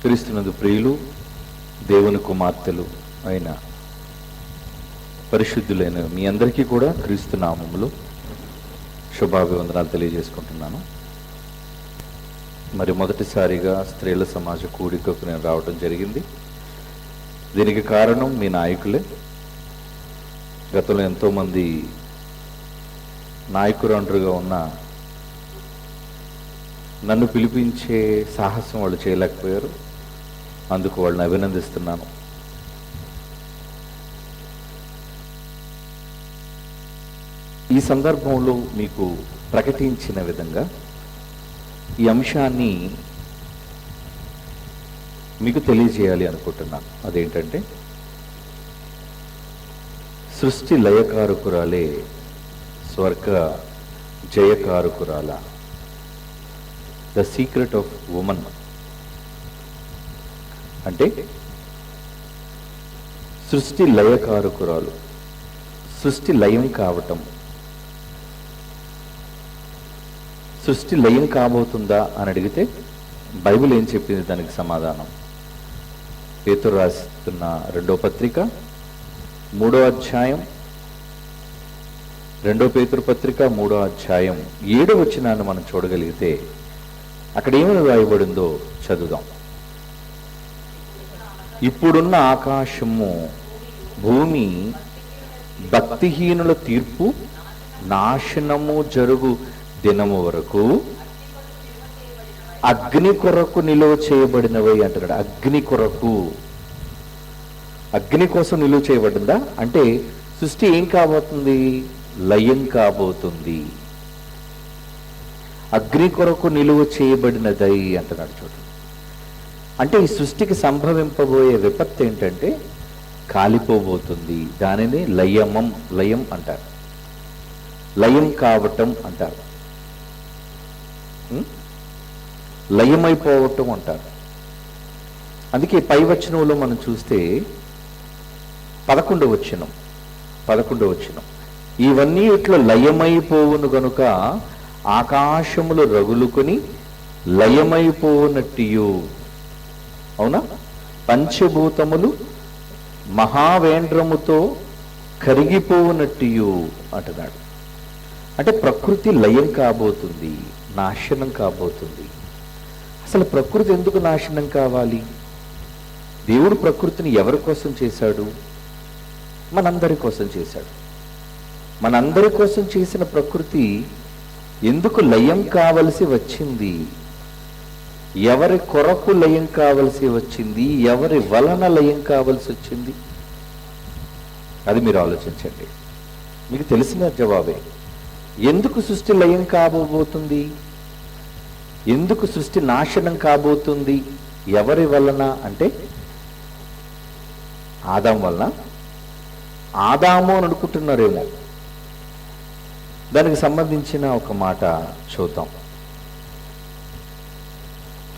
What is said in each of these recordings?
క్రీస్తునందు ప్రియులు, దేవుని కుమార్తెలు అయిన పరిశుద్ధులైన మీ అందరికీ కూడా క్రీస్తు నామములో శుభాభివందనాలు తెలియజేసుకుంటున్నాను. మరి మొదటిసారిగా స్త్రీల సమాజ కూడికకు నేను రావడం జరిగింది. దీనికి కారణం మీ నాయకులే. గతంలో ఎంతోమంది నాయకురాండ్రుగా ఉన్న నన్ను పిలిపించే సాహసం వాళ్ళు చేయలేకపోయారు. అందుకు వాళ్ళని అభినందిస్తున్నాను. ఈ సందర్భంలో మీకు ప్రకటించిన విధంగా ఈ అంశాన్ని మీకు తెలియజేయాలి అనుకుంటున్నాను. అదేంటంటే, సృష్టి లయకారకురాలే స్వర్గ జయకారకురాల, ద సీక్రెట్ ఆఫ్ ఉమెన్. అంటే సృష్టి లయకారకురాలు, సృష్టి లయం కావటం. సృష్టి లయం కాబోతుందా అని అడిగితే బైబిల్ ఏం చెప్పింది దానికి సమాధానం? పేతురు రాస్తున్న 2వ పత్రిక 3వ అధ్యాయం, 2 పేతురు పత్రిక 3వ అధ్యాయం 7వ వచనాన్ని మనం చూడగలిగితే అక్కడ ఏమని రాయబడిందో చదువుదాం. ఇప్పుడున్న ఆకాశము భూమి భక్తిహీనుల తీర్పు నాశనము జరుగు దినము వరకు అగ్ని కొరకు నిలువ చేయబడినవై అంటున్నాడు. అగ్ని కొరకు, అగ్ని కోసం నిలువ చేయబడిందా అంటే సృష్టి ఏం కాబోతుంది? లయం కాబోతుంది. అగ్ని కొరకు నిలువ చేయబడినదై అంటున్నాడు. చూడండి, అంటే ఈ సృష్టికి సంభవింపబోయే విపత్తు ఏంటంటే కాలిపోబోతుంది. దానిని లయం అంటారు, లయం కావటం అంటారు, లయమైపోవటం అంటారు. అందుకే పై వచనంలో మనం చూస్తే 11వ వచనం, ఇవన్నీ ఇట్లా లయమైపోవును గనుక ఆకాశములు రగులుకొని లయమైపోనట్టియు. అవునా? పంచభూతములు మహావేంద్రముతో కరిగిపోనట్టియు అంటున్నాడు. అంటే ప్రకృతి లయం కాబోతుంది, నాశనం కాబోతుంది. అసలు ప్రకృతి ఎందుకు నాశనం కావాలి? దేవుడు ప్రకృతిని ఎవరి కోసం చేశాడు? మనందరి కోసం చేశాడు. మనందరి కోసం చేసిన ప్రకృతి ఎందుకు లయం కావలసి వచ్చింది? ఎవరి కొరకు లయం కావలసి వచ్చింది? ఎవరి వలన లయం కావలసి వచ్చింది? అది మీరు ఆలోచించండి. మీకు తెలిసిన జవాబే. ఎందుకు సృష్టి లయం కాబోతుంది? ఎందుకు సృష్టి నాశనం కాబోతుంది? ఎవరి వలన అంటే ఆదాము వలన. ఆదాము అని అనుకుంటున్నారేమో. దానికి సంబంధించిన ఒక మాట చూద్దాం.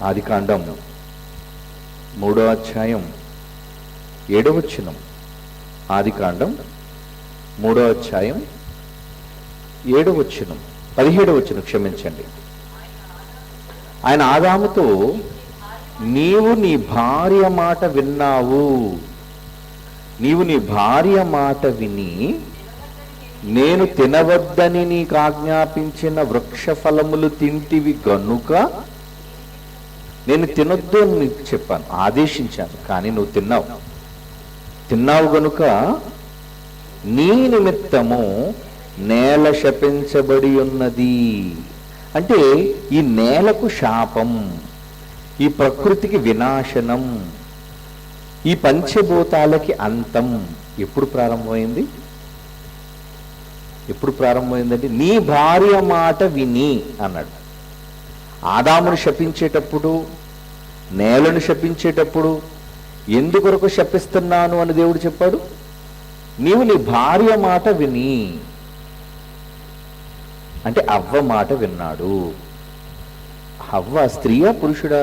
ఆదికాండం 3వ అధ్యాయం 7వ వచనం. ఆదికాండం 3వ అధ్యాయం 7వ వచనం, 17వ వచనం, క్షమించండి. ఆయన ఆదాముతో, నీవు నీ భార్య మాట విన్నావు, నీవు నీ భార్య మాట విని నేను తినవద్దని నీకు ఆజ్ఞాపించిన వృక్ష ఫలములు తింటివి గనుక, నేను తినొద్దు అని నీకు చెప్పాను, ఆదేశించాను, కానీ నువ్వు తిన్నావు గనుక నీ నిమిత్తము నేల శపించబడి ఉన్నది. అంటే ఈ నేలకు శాపం, ఈ ప్రకృతికి వినాశనం, ఈ పంచభూతాలకి అంతం ఎప్పుడు ప్రారంభమైంది? ఎప్పుడు ప్రారంభమైందంటే నీ భార్య మాట విని అన్నాడు. ఆదామును శపించేటప్పుడు, నేలను శపించేటప్పుడు ఎందుకొరకు శపిస్తున్నాను అని దేవుడు చెప్పాడు? నీవు నీ భార్య మాట విని. అంటే అవ్వ మాట విన్నాడు. హవ్వ స్త్రీయా పురుషుడా?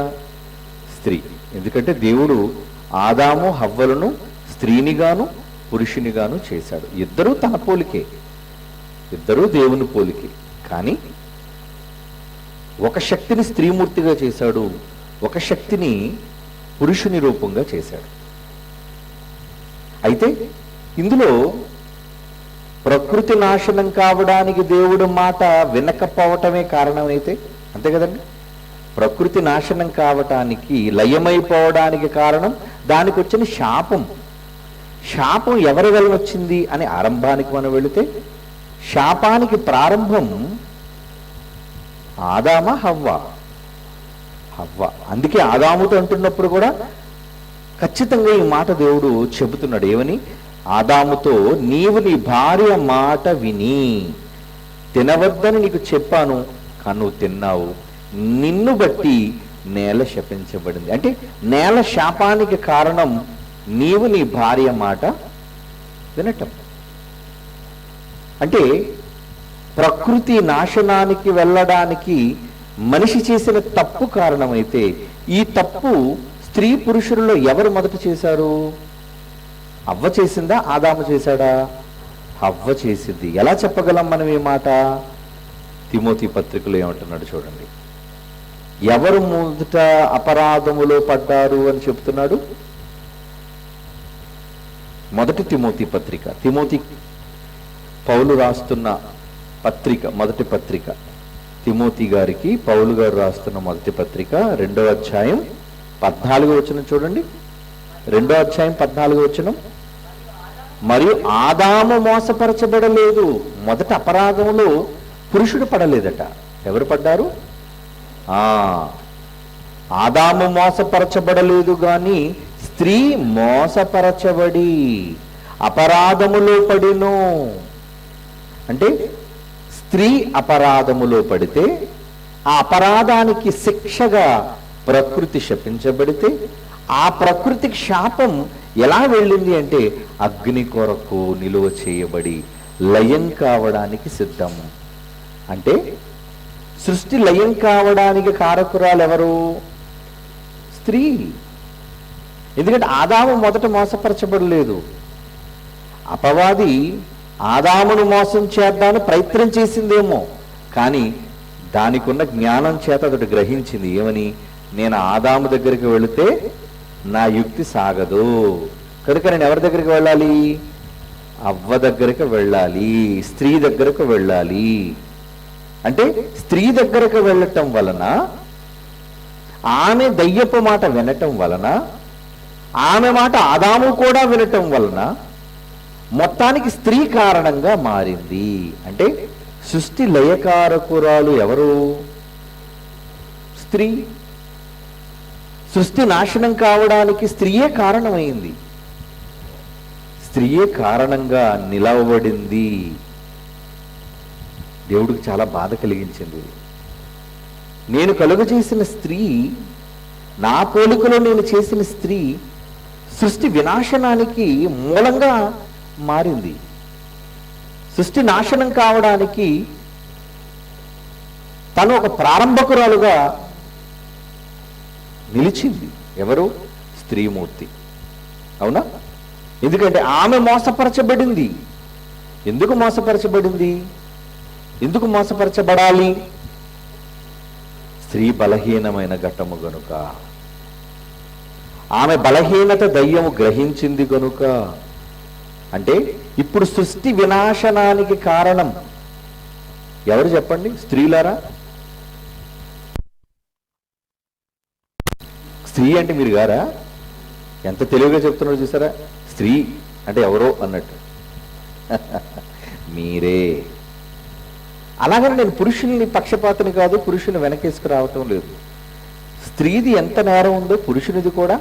స్త్రీ. ఎందుకంటే దేవుడు ఆదాము హవ్వలను స్త్రీనిగాను పురుషునిగాను చేశాడు. ఇద్దరూ తన పోలికే, ఇద్దరూ దేవుని పోలికే. కానీ ఒక శక్తిని స్త్రీమూర్తిగా చేశాడు, ఒక శక్తిని పురుషుని రూపంగా చేశాడు. అయితే ఇందులో ప్రకృతి నాశనం కావడానికి దేవుడు మాట వినకపోవటమే కారణమైతే, అంతే కదండి, ప్రకృతి నాశనం కావటానికి, లయమైపోవడానికి కారణం దానికి వచ్చిన శాపం. శాపం ఎవరి వల్ల వచ్చింది అని ఆరంభానికి మనం వెళితే, శాపానికి ప్రారంభం ఆదామా హవ్వ. అందుకే ఆదాముతో అంటున్నప్పుడు కూడా ఖచ్చితంగా ఈ మాట దేవుడు చెబుతున్నాడు. ఏమని? ఆదాముతో, నీవు నీ భార్య మాట విని తినవద్దని నీకు చెప్పాను, కానీ నువ్వు తిన్నావు, నిన్ను బట్టి నేల శపించబడింది. అంటే నేల శాపానికి కారణం నీవు నీ భార్య మాట వినటం. అంటే ప్రకృతి నాశనానికి వెళ్ళడానికి మనిషి చేసిన తప్పు కారణమైతే, ఈ తప్పు స్త్రీ పురుషులలో ఎవరు మొదట చేశారు? హవ్వ చేసిందా, ఆదాము చేశాడా? హవ్వ చేసింది. ఎలా చెప్పగలం మనం ఈ మాట? తిమోతి పత్రికలో ఏమంటున్నాడు చూడండి. ఎవరు మొదట అపరాధములో పడ్డారు అని చెప్తున్నాడు? మొదటి తిమోతి పత్రిక, తిమోతి పౌలు రాస్తున్న పత్రిక, మొదటి పత్రిక, తిమోతి గారికి పౌలు గారు రాస్తున్న మొదటి పత్రిక 2వ అధ్యాయం 14వ వచనం చూడండి. 2వ అధ్యాయం 14వ వచనం. మరియు ఆదాము మోసపరచబడలేదు. మొదట అపరాధంలో పురుషుడు పడలేదట. ఎవరు పడ్డారు? ఆదాము మోసపరచబడలేదు గాని స్త్రీ మోసపరచబడి అపరాధములో పడిను. అంటే స్త్రీ అపరాధములో పడితే, ఆ అపరాధానికి శిక్షగా ప్రకృతి శపించబడితే, ఆ ప్రకృతికి శాపం ఎలా వెళ్ళింది అంటే అగ్ని కొరకు నిలువ చేయబడి లయం కావడానికి సిద్ధం. అంటే సృష్టి లయం కావడానికి కారకురాలు ఎవరు? స్త్రీ. ఎందుకంటే ఆదాము మొదట మోసపరచబడలేదు. అపవాది ఆదామును మోసం చేద్దామని ప్రయత్నం చేసిందేమో, కానీ దానికి ఉన్న జ్ఞానం చేత అతడు గ్రహించింది. ఏమని? నేను ఆదాము దగ్గరికి వెళితే నా యుక్తి సాగదు, కనుక నేను ఎవరి దగ్గరికి వెళ్ళాలి? అవ్వ దగ్గరికి వెళ్ళాలి, స్త్రీ దగ్గరకు వెళ్ళాలి. అంటే స్త్రీ దగ్గరకు వెళ్ళటం వలన, ఆమె దయ్యపు మాట వినటం వలన, ఆమె మాట ఆదాము కూడా వినటం వలన మొత్తానికి స్త్రీ కారణంగా మారింది. అంటే సృష్టి లయకారకురాలు ఎవరు? స్త్రీ. సృష్టి నాశనం కావడానికి స్త్రీయే కారణమైంది, స్త్రీయే కారణంగా నిలవబడింది. దేవుడికి చాలా బాధ కలిగించింది. నేను కలుగజేసిన స్త్రీ, నా పోలికలో నేను చేసిన స్త్రీ సృష్టి వినాశనానికి మూలంగా మారింది. సృష్టి నాశనం కావడానికి తను ఒక ప్రారంభకురాలుగా నిలిచింది. ఎవరు? స్త్రీమూర్తి. అవునా? ఎందుకంటే ఆమె మోసపరచబడింది. ఎందుకు మోసపరచబడింది? ఎందుకు మోసపరచబడాలి? స్త్రీ బలహీనమైన ఘట్టము గనుక, ఆమె బలహీనత దయ్యము గ్రహించింది గనుక. అంటే ఇప్పుడు సృష్టి వినాశనానికి కారణం ఎవరు చెప్పండి? స్త్రీలారా? స్త్రీ అంటే మీరు గారా? ఎంత తెలివిగా చెప్తున్నారో చూసారా? స్త్రీ అంటే ఎవరో అన్నట్టు మీరే. అలాగని నేను పురుషుల్ని పక్షపాతని కాదు, పురుషుని వెనకేసుకు రావటం లేదు. స్త్రీది ఎంత నేరం ఉందో పురుషునిది కూడా.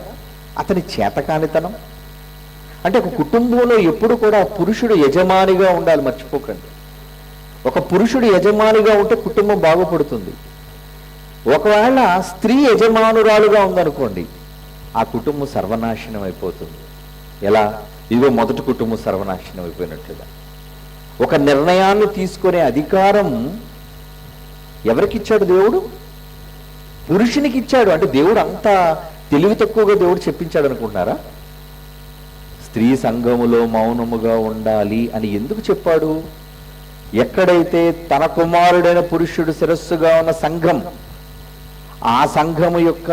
అతని చేతకానితనం. అంటే ఒక కుటుంబంలో ఎప్పుడు కూడా పురుషుడు యజమానిగా ఉండాలి, మర్చిపోకండి. ఒక పురుషుడు యజమానిగా ఉంటే కుటుంబం బాగుపడుతుంది. ఒకవేళ స్త్రీ యజమానురాలుగా ఉందనుకోండి, ఆ కుటుంబం సర్వనాశనం అయిపోతుంది. ఎలా? ఇదిగో మొదటి కుటుంబం సర్వనాశనం అయిపోయినట్లుగా. ఒక నిర్ణయాన్ని తీసుకునే అధికారం ఎవరికిచ్చాడు? దేవుడు పురుషునికి ఇచ్చాడు. అంటే దేవుడు అంత తెలివి తక్కువగా దేవుడు చెప్పించాడు అనుకుంటున్నారా? స్త్రీ సంఘములో మౌనముగా ఉండాలి అని ఎందుకు చెప్పాడు? ఎక్కడైతే తన కుమారుడైన పురుషుడు శిరస్సుగా ఉన్న సంఘం, ఆ సంఘము యొక్క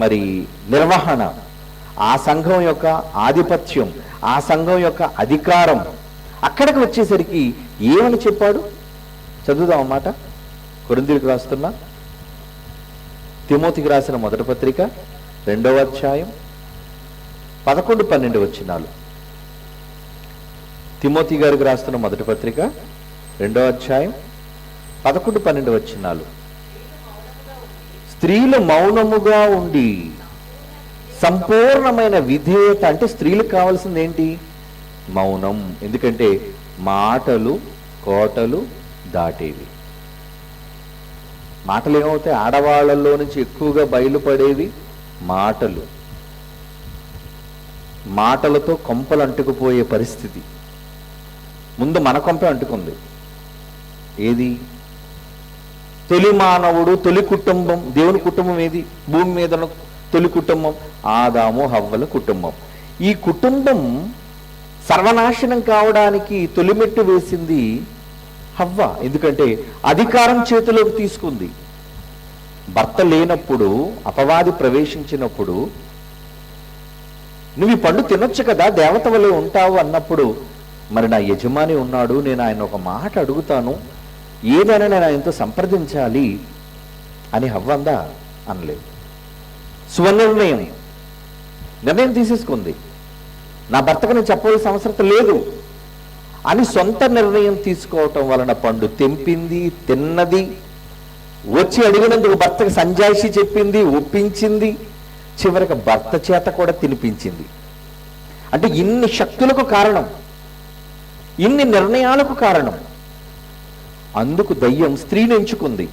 మరి నిర్వహణ, ఆ సంఘం యొక్క ఆధిపత్యం, ఆ సంఘం యొక్క అధికారం, అక్కడికి వచ్చేసరికి ఏమని చెప్పాడు? చదువుదాం అన్నమాట. కొరింథీయులకు రాస్తున్న తిమోతికి రాసిన మొదటి పత్రిక 2వ అధ్యాయం 11-12 వచనాలు. తిమోతి గారికి రాస్తున్న మొదటి పత్రిక 2వ అధ్యాయం 11-12 వచనాలు. స్త్రీలు మౌనముగా ఉండి సంపూర్ణమైన విధేయత, అంటే స్త్రీలకు కావాల్సింది ఏంటి? మౌనం. ఎందుకంటే మాటలు కోటలు దాటేవి. మాటలు ఏమవుతాయి? ఆడవాళ్ళల్లో నుంచి ఎక్కువగా బయలుపడేవి మాటలు. మాటలతో కొంపలు అంటుకుపోయే పరిస్థితి. ముందు మన కొంపే అంటుకుంది. ఏది? తొలి మానవుడు, తొలి కుటుంబం. దేవుని కుటుంబం ఏది? భూమి మీద తొలి కుటుంబం ఆదాము హవ్వల కుటుంబం. ఈ కుటుంబం సర్వనాశనం కావడానికి తొలిమెట్టు వేసింది హవ్వ. ఎందుకంటే అధికారం చేతిలోకి తీసుకుంది. భర్త లేనప్పుడు, అపవాది ప్రవేశించినప్పుడు, నువ్వు ఈ పండు తినొచ్చు కదా, దేవత వలె ఉంటావు అన్నప్పుడు, మరి నా యజమాని ఉన్నాడు, నేను ఆయన ఒక మాట అడుగుతాను, ఏదైనా నేను ఆయనతో సంప్రదించాలి అని హవ్వ అందా? అనలేదు. స్వనిర్ణయం, నిర్ణయం తీసేసుకుంది. నా భర్తకు నేను చెప్పవలసిన అవసరం లేదు అని సొంత నిర్ణయం తీసుకోవటం వలన పండు తెంపింది, తిన్నది. వచ్చి అడిగినందుకు భర్తకు సంజాయిషి చెప్పింది, ఒప్పించింది, చివరికి భర్త చేత కూడా తినిపించింది. అంటే ఇన్ని శక్తులకు కారణం, ఇన్ని నిర్ణయాలకు కారణం. అందుకు దయ్యం స్త్రీని ఎంచుకుంది.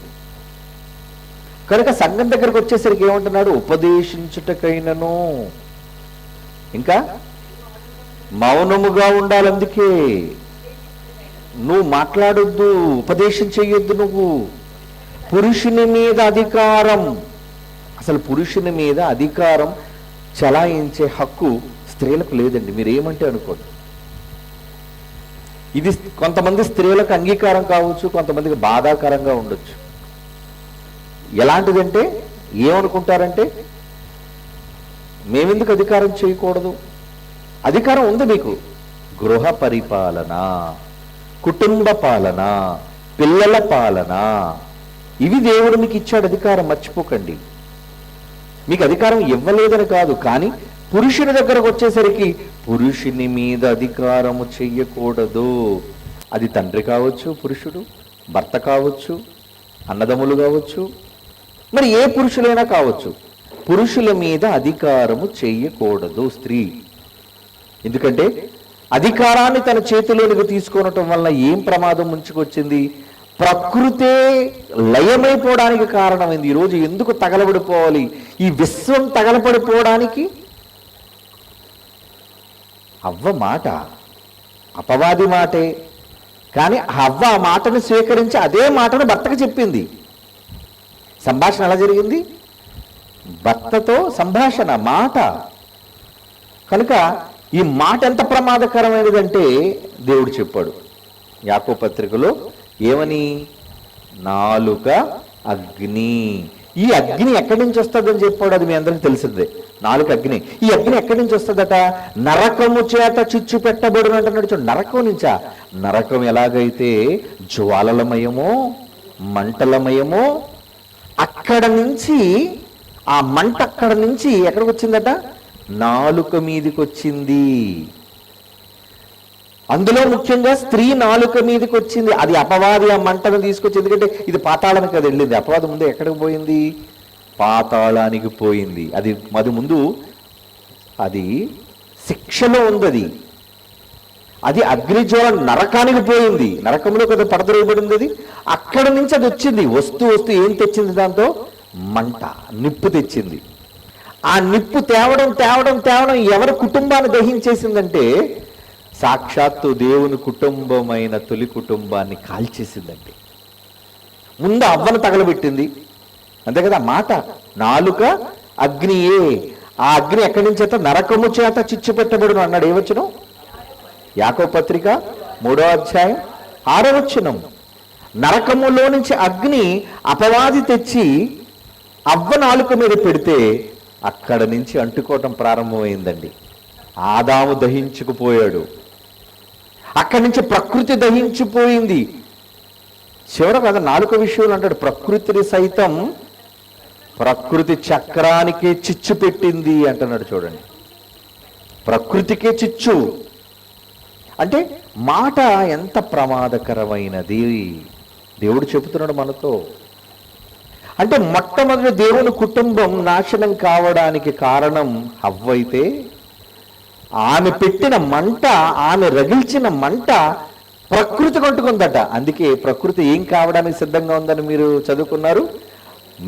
కనుక సంఘం దగ్గరకు వచ్చేసరికి ఏమంటున్నాడు? ఉపదేశించుటకైనను, ఇంకా మౌనముగా ఉండాలి. అందుకే నువ్వు మాట్లాడొద్దు, ఉపదేశం చెయ్యొద్దు. నువ్వు పురుషుని మీద అధికారం, అసలు పురుషుని మీద అధికారం చలాయించే హక్కు స్త్రీలకు లేదండి. మీరేమంటే అనుకోండి. ఇది కొంతమంది స్త్రీలకు అంగీకారం కావచ్చు, కొంతమందికి బాధాకరంగా ఉండొచ్చు. ఎలాంటిదంటే ఏమనుకుంటారంటే, మేమెందుకు అధికారం చేయకూడదు? అధికారం ఉంది మీకు. గృహ పరిపాలన, కుటుంబ పాలన, పిల్లల పాలన, ఇవి దేవుడు మీకు ఇచ్చాడు అధికారం. మర్చిపోకండి. మీకు అధికారం ఇవ్వలేదని కాదు, కానీ పురుషుని దగ్గరకు వచ్చేసరికి పురుషుని మీద అధికారము చెయ్యకూడదు. అది తండ్రి కావచ్చు, పురుషుడు, భర్త కావచ్చు, అన్నదమ్ములు కావచ్చు, మరి ఏ పురుషులైనా కావచ్చు. పురుషుల మీద అధికారము చెయ్యకూడదు స్త్రీ. ఎందుకంటే అధికారాన్ని తన చేతిలోనికి తీసుకోవటం వల్ల ఏం ప్రమాదం ముంచుకొచ్చింది? ప్రకృతే లయమైపోవడానికి కారణమైంది. ఈరోజు ఎందుకు తగలబడిపోవాలి? ఈ విశ్వం తగలబడిపోవడానికి హవ్వ మాట, అపవాది మాటే. కానీ హవ్వ ఆ మాటను స్వీకరించి అదే మాటను భర్తకు చెప్పింది. సంభాషణ ఎలా జరిగింది? భర్తతో సంభాషణ, మాట. కనుక ఈ మాట ఎంత ప్రమాదకరమైనదంటే దేవుడు చెప్పాడు యాకోబు పత్రికలో ఏమని? నాలుక అగ్ని. ఈ అగ్ని ఎక్కడి నుంచి వస్తుందని చెప్పాడు. అది మీ అందరికి తెలిసిందే. నాలుక అగ్ని. ఈ అగ్ని ఎక్కడి నుంచి వస్తుందట? నరకము చేత చిచ్చు పెట్టబడును అంటున్నాడు. చూడు, నరకం నుంచా? నరకం ఎలాగైతే జ్వాలలమయమో మంటలమయమో, అక్కడ నుంచి ఆ మంట అక్కడ నుంచి ఎక్కడికి వచ్చిందట? నాలుక మీదికి వచ్చింది. అందులో ముఖ్యంగా స్త్రీ నాలుక మీదకి వచ్చింది. అది అపవాది ఆ మంటను తీసుకొచ్చి, ఎందుకంటే ఇది పాతాళానికి కదా వెళ్ళింది. అపవాది ముందు ఎక్కడికి పోయింది? పాతాళానికి పోయింది. అది ముందు అది శిక్షలో ఉంది. అది అగ్నిజ్వాల నరకానికి పోయింది. నరకంలో కదా పడద్రోయబడింది. అది అక్కడ నుంచి అది వచ్చింది. వస్తూ ఏం తెచ్చింది? దాంతో మంట, నిప్పు తెచ్చింది. ఆ నిప్పు తేవడం ఎవరి కుటుంబాన్ని దహించేసిందంటే సాక్షాత్తు దేవుని కుటుంబమైన తొలి కుటుంబాన్ని కాల్చేసిందండి. ముందు అవ్వను తగలబెట్టింది. అంతే కదా మాట. నాలుక అగ్నియే. ఆ అగ్ని ఎక్కడి నుంచి అయితే? నరకము చేత చిచ్చు పెట్టబడును అన్నాడు. ఏవచనం? యాకోబు పత్రిక 3వ అధ్యాయం 6వ వచనం. నరకములో నుంచి అగ్ని అపవాది తెచ్చి అవ్వ నాలుక మీద పెడితే అక్కడ నుంచి అంటుకోవటం ప్రారంభమైందండి. ఆదాము దహించుకుపోయాడు, అక్కడి నుంచి ప్రకృతి దహించిపోయింది. చివర కదా 4 విషయాలు అంటాడు, ప్రకృతిని సైతం ప్రకృతి చక్రానికే చిచ్చు పెట్టింది అంటున్నాడు. చూడండి, ప్రకృతికే చిచ్చు అంటే మాట ఎంత ప్రమాదకరమైనది దేవుడు చెబుతున్నాడు మనతో. అంటే మొట్టమొదటి దేవుని కుటుంబం నాశనం కావడానికి కారణం హవ్వ అయితే, ఆమె పెట్టిన మంట, ఆమె రగిల్చిన మంట ప్రకృతి కొట్టుకుందట. అందుకే ప్రకృతి ఏం కావడానికి సిద్ధంగా ఉందని మీరు చదువుకున్నారు,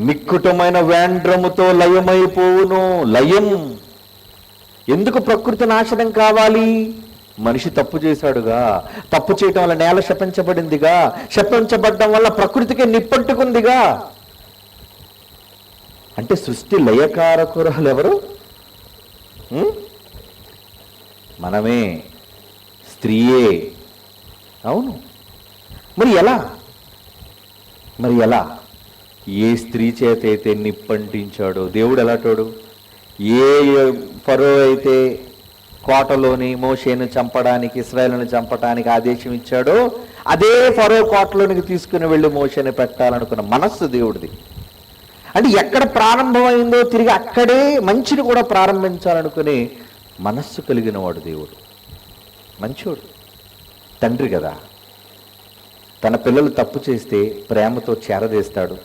మిక్కుటమైన వేండ్రముతో లయమైపోవును. లయం. ఎందుకు ప్రకృతి నాశనం కావాలి? మనిషి తప్పు చేశాడుగా, తప్పు చేయటం వల్ల నేల శపించబడిందిగా, శపించబడ్డం వల్ల ప్రకృతికి నిప్పంటుకుందిగా. అంటే సృష్టి లయకారకురాలు ఎవరు? మనమే, స్త్రీయే. అవును. మరి ఎలా ఏ స్త్రీ చేత అయితే నిప్పంటించాడో దేవుడు ఎలాంటోడు? ఏ ఫరో అయితే కోటలోని మోషేను చంపడానికి, ఇశ్రాయేలును చంపడానికి ఆదేశం ఇచ్చాడో అదే ఫరో కోటలోనికి తీసుకుని వెళ్ళి మోషేని పెట్టాలనుకున్న మనస్సు దేవుడిది. అంటే ఎక్కడ ప్రారంభమైందో తిరిగి అక్కడే మంచిని కూడా ప్రారంభించాలనుకునే మనస్సు కలిగిన వాడు దేవుడు. మంచోడు, తండ్రి కదా. తన పిల్లలు తప్పు చేస్తే ప్రేమతో చేరదీస్తాడు,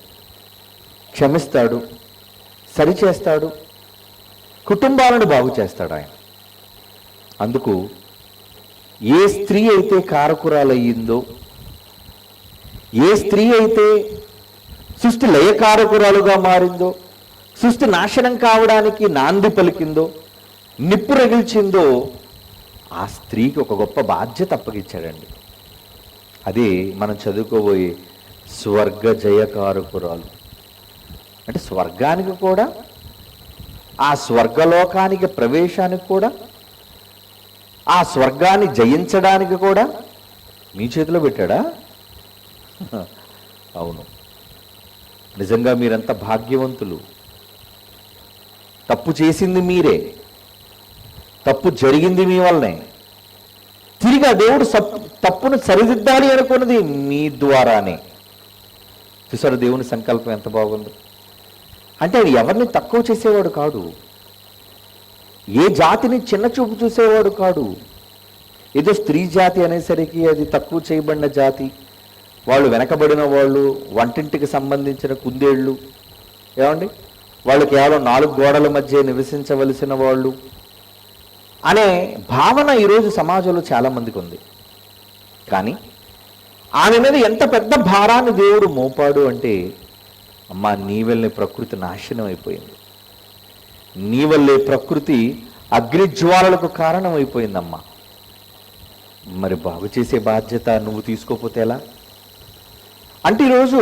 క్షమిస్తాడు, సరిచేస్తాడు, కుటుంబాలను బాగు చేస్తాడు ఆయన. అందుకు ఏ స్త్రీ అయితే కారకురాలయ్యిందో, ఏ స్త్రీ అయితే సృష్టి లయకారకురాలుగా మారిందో, సృష్టి నాశనం కావడానికి నాంది పలికిందో, నిప్పు రగిల్చిందో, ఆ స్త్రీకి ఒక గొప్ప బాధ్యత అప్పగించాడండి. అదే మనం చదువుకోబోయే స్వర్గ జయకారకురాలు. అంటే స్వర్గానికి కూడా, ఆ స్వర్గలోకానికి ప్రవేశానికి కూడా, ఆ స్వర్గాన్ని జయించడానికి కూడా మీ చేతిలో పెట్టాడా? అవును. నిజంగా మీరంతా భాగ్యవంతులు. తప్పు చేసింది మీరే, తప్పు జరిగింది మీ వల్లనే. తిరిగి ఆ దేవుడు తప్పును సరిదిద్దాలి అనుకున్నది మీ ద్వారానే. చూసారు దేవుని సంకల్పం ఎంత బాగుంది. అంటే ఆయన ఎవరిని తక్కువ చేసేవాడు కాదు, ఏ జాతిని చిన్న చూపు చూసేవాడు కాదు. ఏదో స్త్రీ జాతి అనేసరికి అది తక్కువ చేయబడిన జాతి, వాళ్ళు వెనకబడిన వాళ్ళు, వంటింటికి సంబంధించిన కుందేళ్ళు, ఏమండి వాళ్ళు కేవలం 4 గోడల మధ్య నివసించవలసిన వాళ్ళు అనే భావన ఈరోజు సమాజంలో చాలామందికి ఉంది. కానీ ఆమె మీద ఎంత పెద్ద భారాన్ని దేవుడు మోపాడు అంటే, అమ్మా నీ వల్లే ప్రకృతి నాశనం అయిపోయింది, నీ వల్లే ప్రకృతి అగ్నిజ్వాలలకు కారణం అయిపోయిందమ్మా. మరి బాగు చేసే బాధ్యత నువ్వు తీసుకోకపోతే ఎలా? అంటే ఈరోజు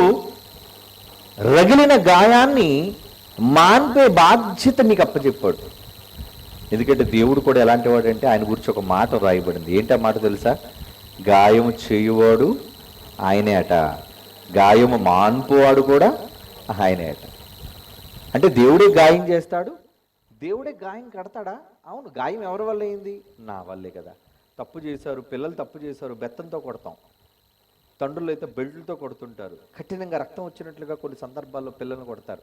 రగిలిన గాయాన్ని మాన్పే బాధ్యత నీకు అప్పచెప్పాడు. ఎందుకంటే దేవుడు కూడా ఎలాంటి వాడు అంటే, ఆయన గురించి ఒక మాట రాయబడింది. ఏంటి ఆ మాట తెలుసా? గాయము చేయువాడు ఆయనే అట, గాయము మాన్పువాడు కూడా ఆయనే అట. అంటే దేవుడే గాయం చేస్తాడు, దేవుడే గాయం కడతాడా? అవును. గాయం ఎవరి వల్ల అయింది? నా వల్లే కదా. తప్పు చేశారు పిల్లలు, తప్పు చేశారు, బెత్తంతో కొడతాం. తండ్రులు అయితే బెల్ట్లతో కొడుతుంటారు, కఠినంగా రక్తం వచ్చినట్లుగా కొన్ని సందర్భాల్లో పిల్లల్ని కొడతారు.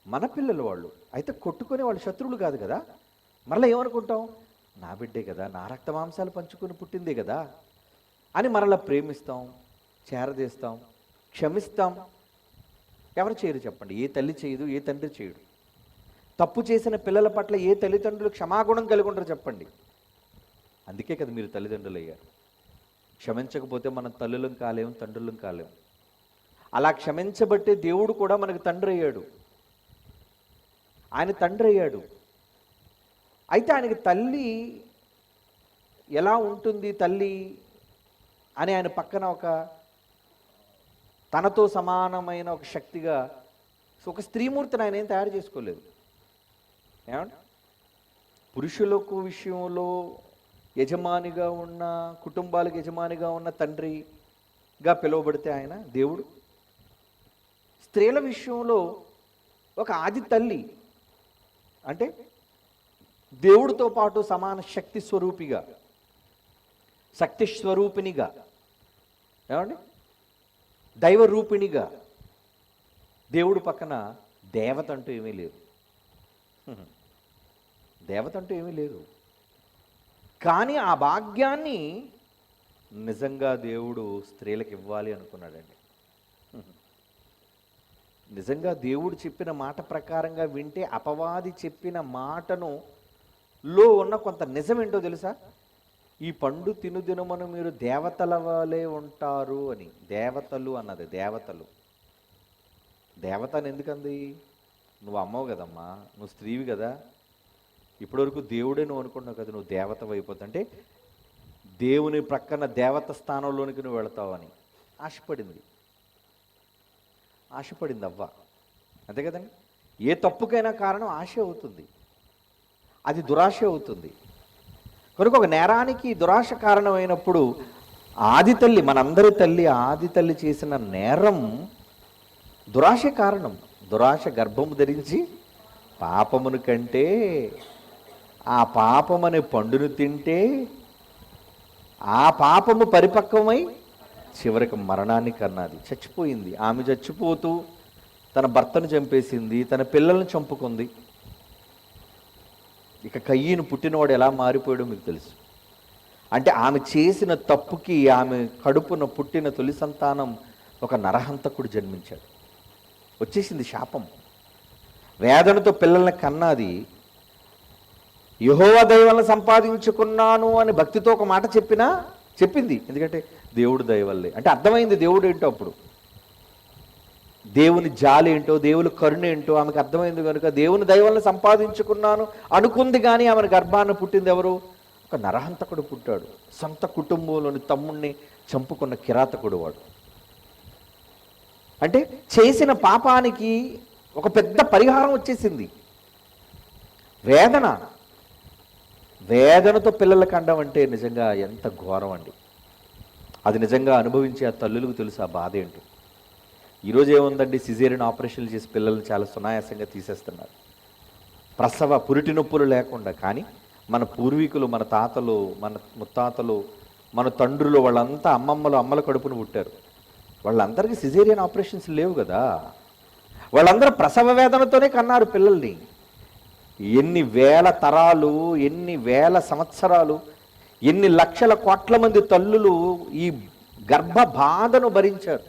మన పిల్లలు వాళ్ళు అయితే కొట్టుకునే వాళ్ళు శత్రువులు కాదు కదా. మరలా ఏమనుకుంటాం? నా బిడ్డే కదా, నా రక్త మాంసాలు పంచుకొని పుట్టిందే కదా అని మరలా ప్రేమిస్తాం, చేరదీస్తాం, క్షమిస్తాం. ఎవరు చేయరు చెప్పండి? ఏ తల్లి చేయదు, ఏ తండ్రి చేయడు. తప్పు చేసిన పిల్లల పట్ల ఏ తల్లిదండ్రులు క్షమాగుణం కలిగి ఉంటారు చెప్పండి? అందుకే కదా మీరు తల్లిదండ్రులు అయ్యారు. క్షమించకపోతే మనం తల్లులం కాలేం, తండ్రులం కాలేం. అలా క్షమించబట్టే దేవుడు కూడా మనకు తండ్రి అయ్యాడు. ఆయన తండ్రి అయ్యాడు. అయితే ఆయనకి తల్లి ఎలా ఉంటుంది తల్లి అని ఆయన పక్కన ఒక తనతో సమానమైన ఒక శక్తిగా ఒక స్త్రీమూర్తిని ఆయన ఏం తయారు చేసుకోలేదు. ఏమంటే పురుషులకు విషయంలో యజమానిగా ఉన్న, కుటుంబాలకు యజమానిగా ఉన్న తండ్రిగా పిలువబడితే ఆయన దేవుడు, స్త్రీల విషయంలో ఒక ఆది తల్లి, అంటే దేవుడితో పాటు సమాన శక్తి స్వరూపిగా, శక్తి స్వరూపిణిగా, ఏమండి, దైవ రూపిణిగా దేవుడు పక్కన దేవత అంటూ ఏమీ లేదు. దేవత అంటూ ఏమీ లేదు. కానీ ఆ భాగ్యాన్ని నిజంగా దేవుడు స్త్రీలకు ఇవ్వాలి అనుకున్నాడండి. నిజంగా దేవుడు చెప్పిన మాట ప్రకారంగా వింటే అపవాది చెప్పిన మాటను లో ఉన్న కొంత నిజం ఏంటో తెలుసా? ఈ పండు తినుదినమును మీరు దేవతల వలె ఉంటారు అని. దేవతలు అన్నది, దేవతలు. దేవత అని ఎందుకంది? నువ్వు అమ్మవు కదమ్మా, నువ్వు స్త్రీవి కదా, ఇప్పటివరకు దేవుడే నువ్వు అనుకుంటున్నావు కదా, నువ్వు దేవత అయిపోతా అంటే దేవుని ప్రక్కన దేవత స్థానంలోనికి నువ్వు వెళతావని ఆశపడింది. అవ్వ, అంతే కదండి. ఏ తప్పుకైనా కారణం ఆశ అవుతుంది, అది దురాశ అవుతుంది. కనుక ఒక నేరానికి దురాశ కారణమైనప్పుడు ఆది తల్లి, మనందరి తల్లి ఆది తల్లి చేసిన నేరం దురాశ కారణం. దురాశ గర్భము ధరించి పాపమును కంటే ఆ పాపమనే పండును తింటే ఆ పాపము పరిపక్వమై చివరికి మరణాన్ని కన్నది, చచ్చిపోయింది. ఆమె చచ్చిపోతూ తన భర్తను చంపేసింది, తన పిల్లల్ని చంపుకుంది. ఇక కయ్యను పుట్టినవాడు ఎలా మారిపోయాడో మీకు తెలుసు. అంటే ఆమె చేసిన తప్పుకి ఆమె కడుపున పుట్టిన తొలి సంతానం ఒక నరహంతకుడు జన్మించాడు. వచ్చేసింది శాపం. వేదనతో పిల్లల్ని కన్నది. యెహోవా దయ వలన సంపాదించుకున్నాను అని భక్తితో ఒక మాట చెప్పింది. ఎందుకంటే దేవుడు దయ వల్లే అంటే అర్థమైంది దేవుడు ఏంటో. అప్పుడు దేవుని జాలి ఏంటో, దేవుని కరుణ ఏంటో ఆమెకు అర్థమైంది. కనుక దేవుని దయ వలన సంపాదించుకున్నాను అనుకుంది. కానీ ఆమెను గర్భాన్ని పుట్టింది ఎవరు? ఒక నరహంతకుడు పుట్టాడు. సొంత కుటుంబంలోని తమ్ముణ్ణి చంపుకున్న కిరాతకుడు వాడు. అంటే చేసిన పాపానికి ఒక పెద్ద పరిహారం వచ్చేసింది. వేదనతో పిల్లలకు అండం అంటే నిజంగా ఎంత ఘోరం అండి. అది నిజంగా అనుభవించే ఆ తల్లులకు తెలుసు ఆ బాధ ఏంటో. ఈరోజు ఏముందండి, సిజేరియన్ ఆపరేషన్లు చేసి పిల్లల్ని చాలా సునాయాసంగా తీసేస్తున్నారు, ప్రసవ పురిటి నొప్పులు లేకుండా. కానీ మన పూర్వీకులు, మన తాతలు, మన ముత్తాతలు, మన తండ్రులు, వాళ్ళంతా అమ్మల కడుపును పుట్టారు. వాళ్ళందరికీ సిజేరియన్ ఆపరేషన్స్ లేవు కదా. వాళ్ళందరూ ప్రసవ వేదనతోనే కన్నారు పిల్లల్ని. ఎన్ని వేల తరాలు, ఎన్ని వేల సంవత్సరాలు, ఎన్ని లక్షల కోట్ల మంది తల్లులు ఈ గర్భ బాధను భరించారు.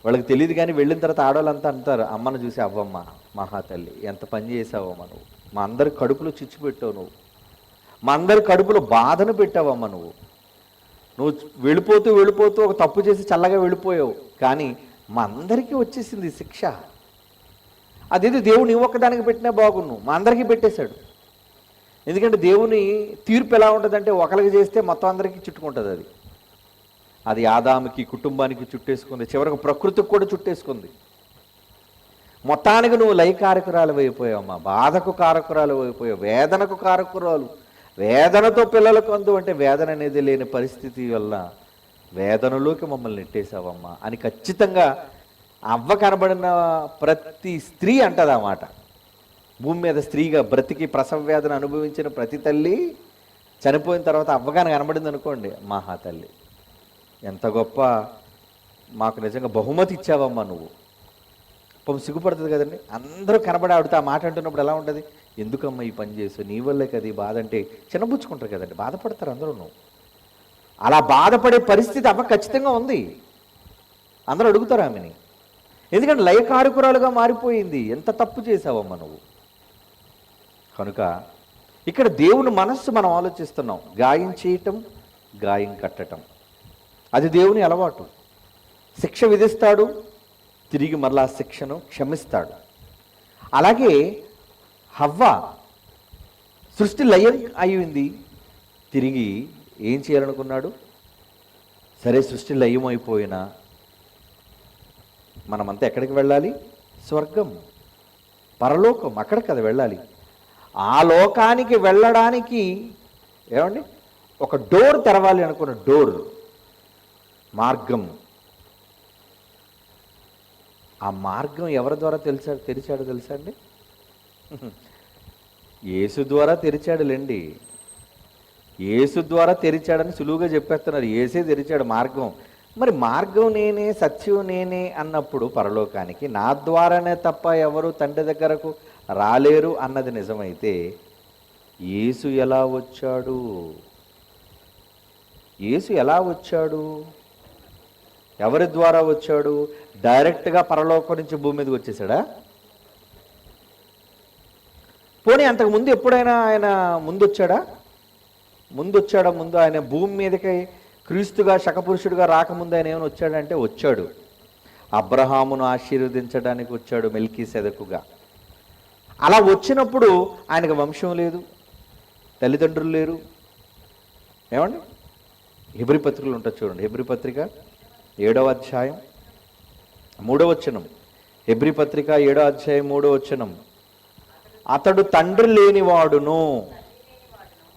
వాళ్ళకి తెలియదు. కానీ వెళ్ళిన తర్వాత ఆడవాళ్ళంతా అంటారు, అమ్మను చూసి, అవ్వమ్మ మహాతల్లి ఎంత పని చేసావమ్మ నువ్వు, మా అందరి కడుపులో చిచ్చు పెట్టావు నువ్వు, మా అందరి కడుపులో బాధను పెట్టావమ్మ నువ్వు వెళ్ళిపోతూ ఒక తప్పు చేసి చల్లగా వెళ్ళిపోయావు. కానీ మా అందరికీ వచ్చేసింది శిక్ష. అదేది దేవుని ఒక్కదానికి పెట్టినా బాగున్ను, మా అందరికీ పెట్టేశాడు. ఎందుకంటే దేవుని తీర్పు ఎలా ఉంటుందంటే ఒకరికి చేస్తే మొత్తం అందరికీ చుట్టుకుంటుంది. అది ఆదాముకి, కుటుంబానికి చుట్టేసుకుంది, చివరికి ప్రకృతికి కూడా చుట్టేసుకుంది. మొత్తానికి నువ్వు లయకారకురాలు అయిపోయావమ్మా, బాధకు కారకురాలు అయిపోయావు, వేదనకు కారకురాలు. వేదనతో పిల్లలకు అందు అంటే వేదన అనేది లేని పరిస్థితి వల్ల వేదనలోకి మమ్మల్ని నెట్టేశావమ్మా అని ఖచ్చితంగా అవ్వ కనబడిన ప్రతి స్త్రీ అంటది ఆ మాట. భూమి మీద స్త్రీగా బ్రతికి ప్రసవ వేదన అనుభవించిన ప్రతి తల్లి చనిపోయిన తర్వాత అవ్వగానే కనబడింది అనుకోండి, మహా తల్లి ఎంత గొప్ప, మాకు నిజంగా బహుమతి ఇచ్చావమ్మా నువ్వు. పాపం సిగ్గుపడుతుంది కదండి. అందరూ కనబడి ఆవిడతో ఆ మాట అంటున్నప్పుడు ఎలా ఉంటుంది, ఎందుకమ్మా ఈ పని చేసు, నీ వల్లే కదా ఈ బాధ అంటే చిన్నబుచ్చుకుంటారు కదండి, బాధపడతారు అందరూ. అలా బాధపడే పరిస్థితి అవ్వ ఖచ్చితంగా ఉంది. అందరూ అడుగుతారు ఆమెని, ఎందుకంటే లయకారకురాలుగా మారిపోయింది. ఎంత తప్పు చేసావమ్మా నువ్వు. కనుక ఇక్కడ దేవుని మనస్సు మనం ఆలోచిస్తున్నాం. గాయం చేయటం, గాయం కట్టడం, అది దేవుని అలవాటు. శిక్ష విధిస్తాడు, తిరిగి మరలా శిక్షను క్షమిస్తాడు. అలాగే హవ్వ సృష్టి లయం అయింది, తిరిగి ఏం చేయాలనుకున్నాడు? సరే సృష్టి లయం అయిపోయినా మనమంతా ఎక్కడికి వెళ్ళాలి? స్వర్గం, పరలోకం, అక్కడ కదా వెళ్ళాలి. ఆ లోకానికి వెళ్ళడానికి ఏమండి ఒక డోర్ తెరవాలి అనుకున్న డోర్, మార్గం. ఆ మార్గం ఎవరి ద్వారా తెరిచాడో తెలుసా అండి? యేసు ద్వారా తెరిచాడులేండి. యేసు ద్వారా తెరిచాడని సులువుగా చెప్పేస్తున్నారు. యేసే తెరిచాడు మార్గం. మరి మార్గం నేనే, సత్యం నేనే అన్నప్పుడు పరలోకానికి నా ద్వారానే తప్ప ఎవరు తండ్రి దగ్గరకు రాలేరు అన్నది నిజమైతే యేసు ఎలా వచ్చాడు? యేసు ఎలా వచ్చాడు? ఎవరి ద్వారా వచ్చాడు? డైరెక్ట్గా పరలోకం నుంచి భూమి మీదకి వచ్చేసాడా? పోనీ అంతకు ముందు ఎప్పుడైనా ఆయన ముందు వచ్చాడా? ముందు ఆయన భూమి మీదకి క్రీస్తుగా శకపురుషుడిగా రాకముందు ఆయన ఏమైనా వచ్చాడంటే వచ్చాడు. అబ్రహామును ఆశీర్వదించడానికి వచ్చాడు మెల్కీసెదకుగా. అలా వచ్చినప్పుడు ఆయనకు వంశం లేదు, తల్లిదండ్రులు లేరు. ఏమండి? హెబ్రీ పత్రికలు ఉంటుంది చూడండి. హెబ్రీ పత్రిక 7వ అధ్యాయం 3వ వచనం. హెబ్రీ పత్రిక 7వ అధ్యాయం 3వ వచనం. అతడు తండ్రి లేనివాడును,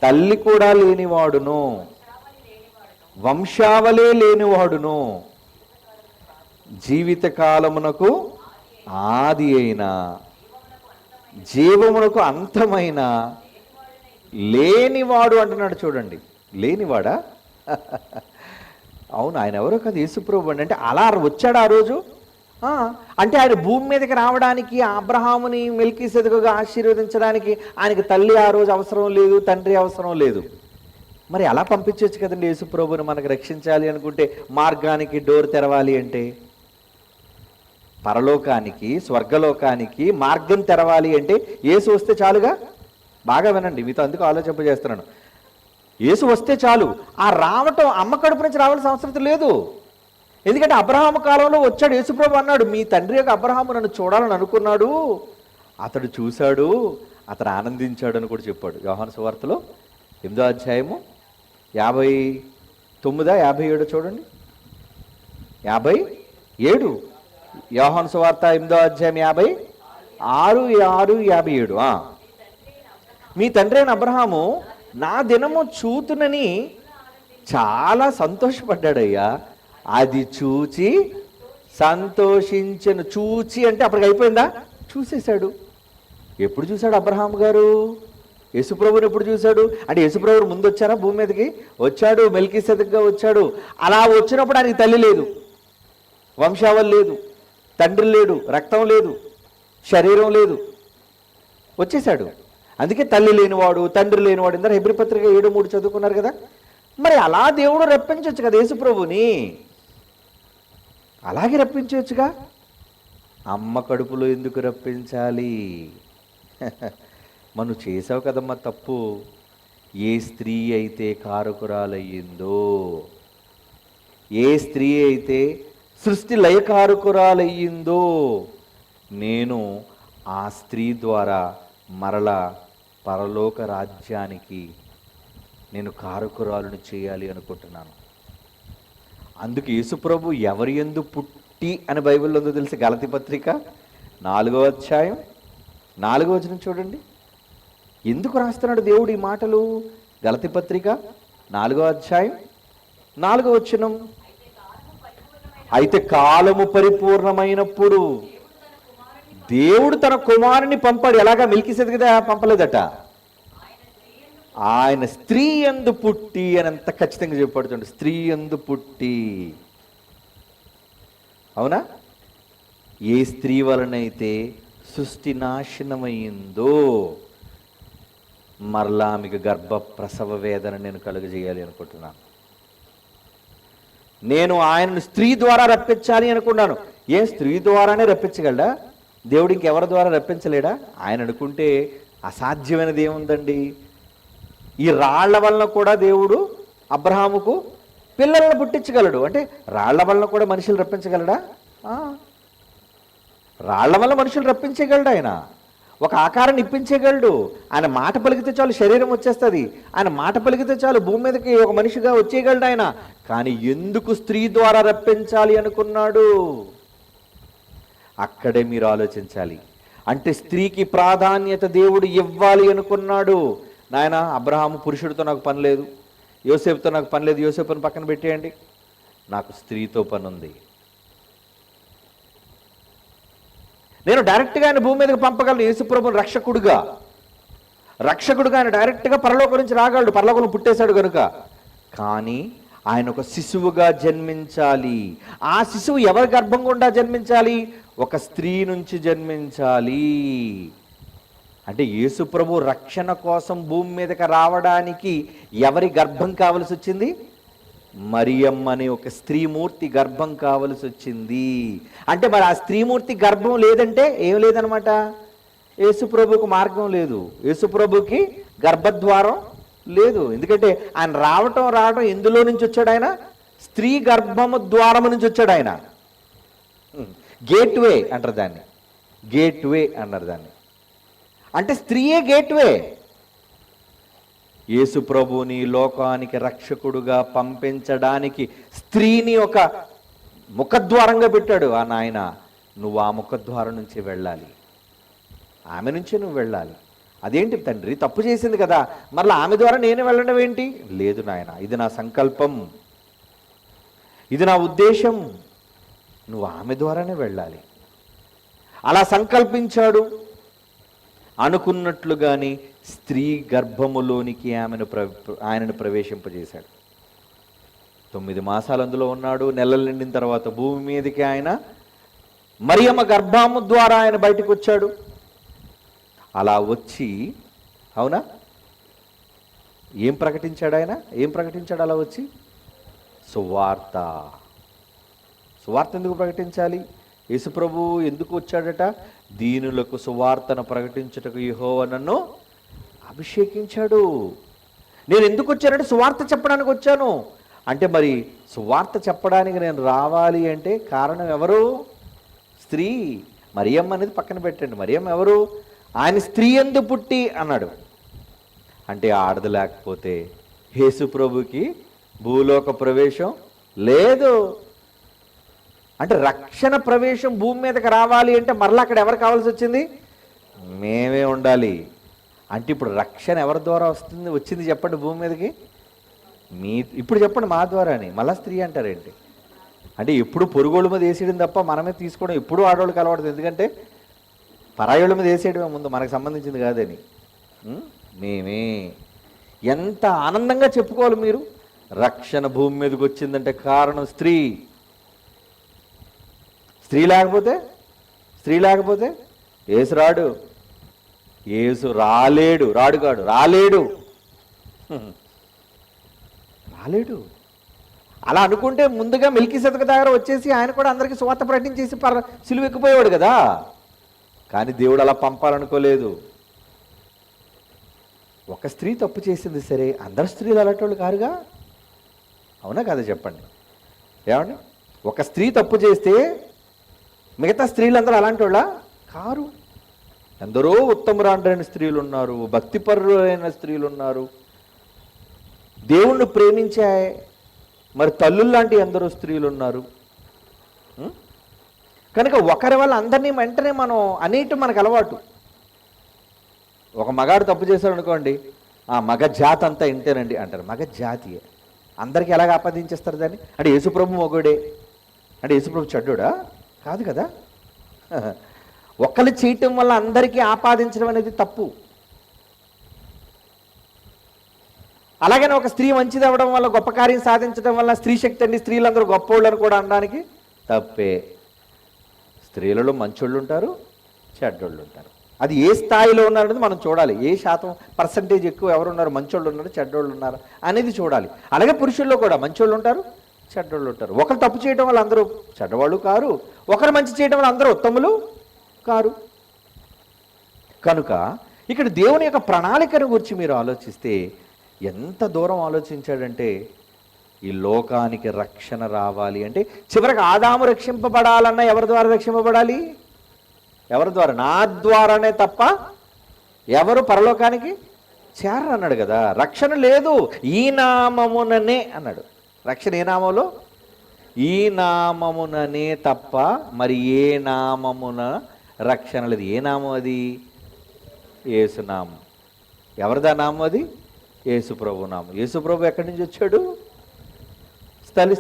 తల్లి కూడా లేనివాడును, వంశావళే లేనివాడును, జీవితకాలమునకు ఆది అయిన, జీవమునకు అంతమైన లేనివాడు అంటున్నాడు చూడండి. లేనివాడా? అవును, ఆయన ఎవరో కదా, యేసుప్రభు అండి. అంటే అలా వచ్చాడు ఆ రోజు. అంటే ఆయన భూమి మీదకి రావడానికి, అబ్రహాముని మెల్కీసెదకుగా ఆశీర్వదించడానికి ఆయనకి తల్లి ఆ రోజు అవసరం లేదు, తండ్రి అవసరం లేదు. మరి అలా పంపించవచ్చు కదండి యేసుప్రభుని మనకు రక్షించాలి అనుకుంటే, మార్గానికి డోర్ తెరవాలి అంటే. పరలోకానికి, స్వర్గలోకానికి మార్గం తెరవాలి అంటే యేసు వస్తే చాలుగా. బాగా వినండి, మీతో అందుకు ఆలోచింపజేస్తున్నాను. యేసు వస్తే చాలు. ఆ రావటం అమ్మ కడుపు నుంచి రావాల్సిన అవసరం లేదు. ఎందుకంటే అబ్రహాము కాలంలో వచ్చాడు యేసుప్రభు. అన్నాడు, మీ తండ్రి యొక్క అబ్రహాము నన్ను చూడాలని అనుకున్నాడు, అతడు చూశాడు, అతడు ఆనందించాడు అని కూడా చెప్పాడు. యోహాను సువార్తలో 8వ అధ్యాయము 59, 57 చూడండి. 57 యోహాను సువార్త 8వ అధ్యాయం 56, 57. మీ తండ్రి అయిన అబ్రహాము నా దినము చూతునని చాలా సంతోషపడ్డాడయ్యా, అది చూచి సంతోషించను. చూచి అంటే అప్పటికి అయిపోయిందా? చూసేశాడు. ఎప్పుడు చూశాడు అబ్రహాం గారు? యేసుప్రభుని ఎప్పుడు చూశాడు? అంటే యేసుప్రభు ముందు వచ్చారా భూమి మీదకి? వచ్చాడు, మెల్కీసెదకుగా వచ్చాడు. అలా వచ్చినప్పుడు ఆయనకి తల్లి లేదు, వంశావళి లేదు, తండ్రి లేడు, రక్తం లేదు, శరీరం లేదు, వచ్చేశాడు. అందుకే తల్లి లేనివాడు, తండ్రి లేనివాడు. ఇందరూ హెబ్రీ పత్రిక 7:3 చదువుకున్నారు కదా. మరి అలా దేవుడు రప్పించవచ్చు కదా యేసుప్రభుని. అలాగే రప్పించవచ్చుగా. అమ్మ కడుపులో ఎందుకు రప్పించాలి? మనం చేసావు కదమ్మా తప్పు. ఏ స్త్రీ అయితే కారకురాలయ్యిందో, ఏ స్త్రీ అయితే సృష్టి లయకారకురాలయ్యిందో, నేను ఆ స్త్రీ ద్వారా మరలా పరలోక రాజ్యానికి నేను కారకురాలను చేయాలి అనుకుంటున్నాను. అందుకు యేసుప్రభు ఎవరి యందు పుట్టి అని బైబిల్లో ఉందో తెలిసి గలతీ పత్రిక 4వ అధ్యాయం 4వ వచనం చూడండి. ఎందుకు రాస్తున్నాడు దేవుడు ఈ మాటలు? గలతీ పత్రిక 4వ అధ్యాయం 4వ వచనం. అయితే కాలము పరిపూర్ణమైనప్పుడు దేవుడు తన కుమారుని పంపాడు. ఎలాగా? మెల్కీసెదకుగా పంపలేదట, ఆయన స్త్రీ యందు పుట్టి అని ఎంత ఖచ్చితంగా చెప్పాడు చూడండి. స్త్రీ యందు పుట్టి. అవునా? ఏ స్త్రీ వలనైతే సృష్టి నాశనమైందో మరలా మీకు గర్భ ప్రసవ వేదన నేను కలుగజేయాలి అనుకుంటున్నాను. నేను ఆయనను స్త్రీ ద్వారా రప్పించాలి అనుకున్నాను. ఏం స్త్రీ ద్వారానే రప్పించగలడా దేవుడు? ఇంకెవరి ద్వారా రప్పించలేడా? ఆయన అనుకుంటే అసాధ్యమైనది ఏముందండి? ఈ రాళ్ల వలన కూడా దేవుడు అబ్రహాముకు పిల్లలను పుట్టించగలడు. అంటే రాళ్ల వలన కూడా మనుషులు రప్పించగలడా? రాళ్ల వల్ల మనుషులు రప్పించగలడు. ఆయన ఒక ఆకారాన్ని ఇప్పించగలడు. ఆయన మాట పలికితే చాలు శరీరం వచ్చేస్తుంది. ఆయన మాట పలికితే చాలు భూమి మీదకి ఒక మనిషిగా వచ్చేయగలడు ఆయన. కానీ ఎందుకు స్త్రీ ద్వారా రప్పించాలి అనుకున్నాడు? అక్కడే మీరు ఆలోచించాలి. అంటే స్త్రీకి ప్రాధాన్యత దేవుడు ఇవ్వాలి అనుకున్నాడు. నాయన, అబ్రహాము పురుషుడితో నాకు పని లేదు, యోసేపుతో నాకు పని లేదు, యోసేపుని పక్కన పెట్టేయండి, నాకు స్త్రీతో పని ఉంది. నేను డైరెక్ట్గా ఆయన భూమి మీదకి పంపగలను. యేసుప్రభుని రక్షకుడుగా ఆయన డైరెక్ట్గా పరలోకం నుంచి రాగలడు, పరలోకం పుట్టేశాడు కనుక. కానీ ఆయన ఒక శిశువుగా జన్మించాలి. ఆ శిశువు ఎవరి గర్భం గుండా జన్మించాలి? ఒక స్త్రీ నుంచి జన్మించాలి. అంటే యేసుప్రభు రక్షణ కోసం భూమి మీదకి రావడానికి ఎవరి గర్భం కావలసి వచ్చింది? మరియమ్మ అనే ఒక స్త్రీమూర్తి గర్భం కావలసి వచ్చింది. అంటే మరి ఆ స్త్రీమూర్తి గర్భం లేదంటే ఏం లేదనమాట, యేసుప్రభుకు మార్గం లేదు, యేసుప్రభుకి గర్భద్వారం లేదు. ఎందుకంటే ఆయన రావటం ఎందులో నుంచి వచ్చాడు? ఆయన స్త్రీ గర్భము ద్వారము నుంచి వచ్చాడు. ఆయన గేట్వే అంటారు దాన్ని, గేట్వే అన్నారు దాన్ని. అంటే స్త్రీయే గేట్వే. యేసు ప్రభుని లోకానికి రక్షకుడుగా పంపించడానికి స్త్రీని ఒక ముఖద్వారంగా పెట్టాడు ఆ నాయన. నువ్వు ఆ ముఖద్వారం నుంచి వెళ్ళాలి, ఆమె నుంచే నువ్వు వెళ్ళాలి. అదేంటి తండ్రి, తప్పు చేసింది కదా, మరలా ఆమె ద్వారా నేను వెళ్ళడం ఏంటి? లేదు నాయన, ఇది నా సంకల్పం, ఇది నా ఉద్దేశం, నువ్వు ఆమె ద్వారానే వెళ్ళాలి. అలా సంకల్పించాడు. అనుకున్నట్లుగాని స్త్రీ గర్భములోనికి ఆయనను ప్రవేశింపజేశాడు. 9 మాసాలు అందులో ఉన్నాడు. నెలలు నిండిన తర్వాత భూమి మీదకి ఆయన మరియమ్మ గర్భము ద్వారా ఆయన బయటకు వచ్చాడు. అలా వచ్చి, అవునా, ఏం ప్రకటించాడు ఆయన? ఏం ప్రకటించాడు అలా వచ్చి? సువార్త. సువార్త ఎందుకు ప్రకటించాలి? యేసుప్రభు ఎందుకు వచ్చాడట? దీనులకు సువార్తను ప్రకటించుటకు యెహోవా నన్ను అభిషేకించాడు. నేను ఎందుకు వచ్చానంటే సువార్త చెప్పడానికి వచ్చాను. అంటే మరి సువార్త చెప్పడానికి నేను రావాలి అంటే కారణం ఎవరు? స్త్రీ. మరియమ్మ అనేది పక్కన పెట్టండి. మరియమ్మ ఎవరు? ఆయన స్త్రీ యందు పుట్టి అన్నాడు. అంటే ఆడది లేకపోతే యేసుప్రభుకి భూలోక ప్రవేశం లేదు. అంటే రక్షణ ప్రవేశం భూమి మీదకి రావాలి అంటే మరలా అక్కడ ఎవరు కావాల్సి వచ్చింది? మేమే ఉండాలి. అంటే ఇప్పుడు రక్షణ ఎవరి ద్వారా వచ్చింది చెప్పండి భూమి మీదకి? ఇప్పుడు చెప్పండి, మా ద్వారా అని. మళ్ళా స్త్రీ అంటారేంటి? అంటే ఎప్పుడు పొరుగోళ్ళ మీద వేసేయడం తప్ప మనమే తీసుకోవడం ఎప్పుడు ఆడవాళ్ళకి అలవాటు. ఎందుకంటే పరాయోళ్ళ మీద వేసేయడమే ముందు, మనకు సంబంధించింది కాదని. మేమే ఎంత ఆనందంగా చెప్పుకోవాలి మీరు. రక్షణ భూమి మీదకి వచ్చిందంటే కారణం స్త్రీ. స్త్రీ లేకపోతే యేసు రాడు. యేసు రాలేడు. అలా అనుకుంటే ముందుగా మెల్కీసెదెకు దగ్గర వచ్చేసి ఆయన కూడా అందరికీ సువార్త ప్రకటించేసి సిలువ ఎక్కిపోయేవాడు కదా. కానీ దేవుడు అలా పంపాలనుకోలేదు. ఒక స్త్రీ తప్పు చేసింది సరే, అందరు స్త్రీలు అలాంటి కారుగా, అవునా కదా చెప్పండి? ఏమండి, ఒక స్త్రీ తప్పు చేస్తే మిగతా స్త్రీలందరూ అలాంటి వాళ్ళ కారు. ఎందరో ఉత్తమరాండ్రైన స్త్రీలు ఉన్నారు, భక్తిపరులైన స్త్రీలు ఉన్నారు, దేవుణ్ణి ప్రేమించే మరి తల్లుల్లాంటి ఎందరో స్త్రీలు ఉన్నారు. కనుక ఒకరి వల్ల అందరినీ వెంటనే మనం అనేయటం మనకు అలవాటు. ఒక మగాడు తప్పు చేశాడు అనుకోండి, ఆ మగ జాతి అంతా ఇంటేనండి అంటారు. మగ జాతియే అందరికీ ఎలాగ ఆపాదించేస్తారు దాన్ని? అంటే యేసుప్రభు మొగుడే అంటే యేసుప్రభు చెడ్డోడా? కాదు కదా. ఒక్కళ్ళు చేయటం వల్ల అందరికీ ఆపాదించడం అనేది తప్పు. అలాగనే ఒక స్త్రీ మంచిది అవ్వడం వల్ల, గొప్ప కార్యం సాధించడం వల్ల స్త్రీ శక్తి అండి, స్త్రీలందరూ గొప్పోళ్ళు అని కూడా అనడానికి తప్పే. స్త్రీలలో మంచోళ్ళు ఉంటారు, చెడ్డోళ్ళు ఉంటారు. అది ఏ స్థాయిలో ఉన్నారనేది మనం చూడాలి. ఏ శాతం పర్సంటేజ్ ఎక్కువ ఎవరున్నారు, మంచోళ్ళు ఉన్నారు, చెడ్డోళ్ళు ఉన్నారు అనేది చూడాలి. అలాగే పురుషుల్లో కూడా మంచోళ్ళు ఉంటారు, చెడ్డోళ్ళు ఉంటారు. ఒకరు తప్పు చేయడం వల్ల అందరూ చెడ్డవాళ్ళు కారు, ఒకరు మంచి చేయడం వల్ల అందరూ ఉత్తములు కారు. కనుక ఇక్కడ దేవుని యొక్క ప్రణాళికను గురించి మీరు ఆలోచిస్తే ఎంత దూరం ఆలోచించాడంటే, ఈ లోకానికి రక్షణ రావాలి అంటే చివరికి ఆదాము రక్షింపబడాలన్నా ఎవరి ద్వారా రక్షింపబడాలి? ఎవరి ద్వారా? నా ద్వారానే తప్ప ఎవరు పరలోకానికి చేరరు అన్నాడు కదా. రక్షణ లేదు ఈ నామముననే అన్నాడు. రక్షణ ఏ నామంలో? ఈ నామముననే తప్ప మరి ఏ నామమున రక్షణ లేదు. ఏ నామం అది? యేసునామం. ఎవరిదా నామం అది? యేసుప్రభు నామం. యేసుప్రభు ఎక్కడి నుంచి వచ్చాడు?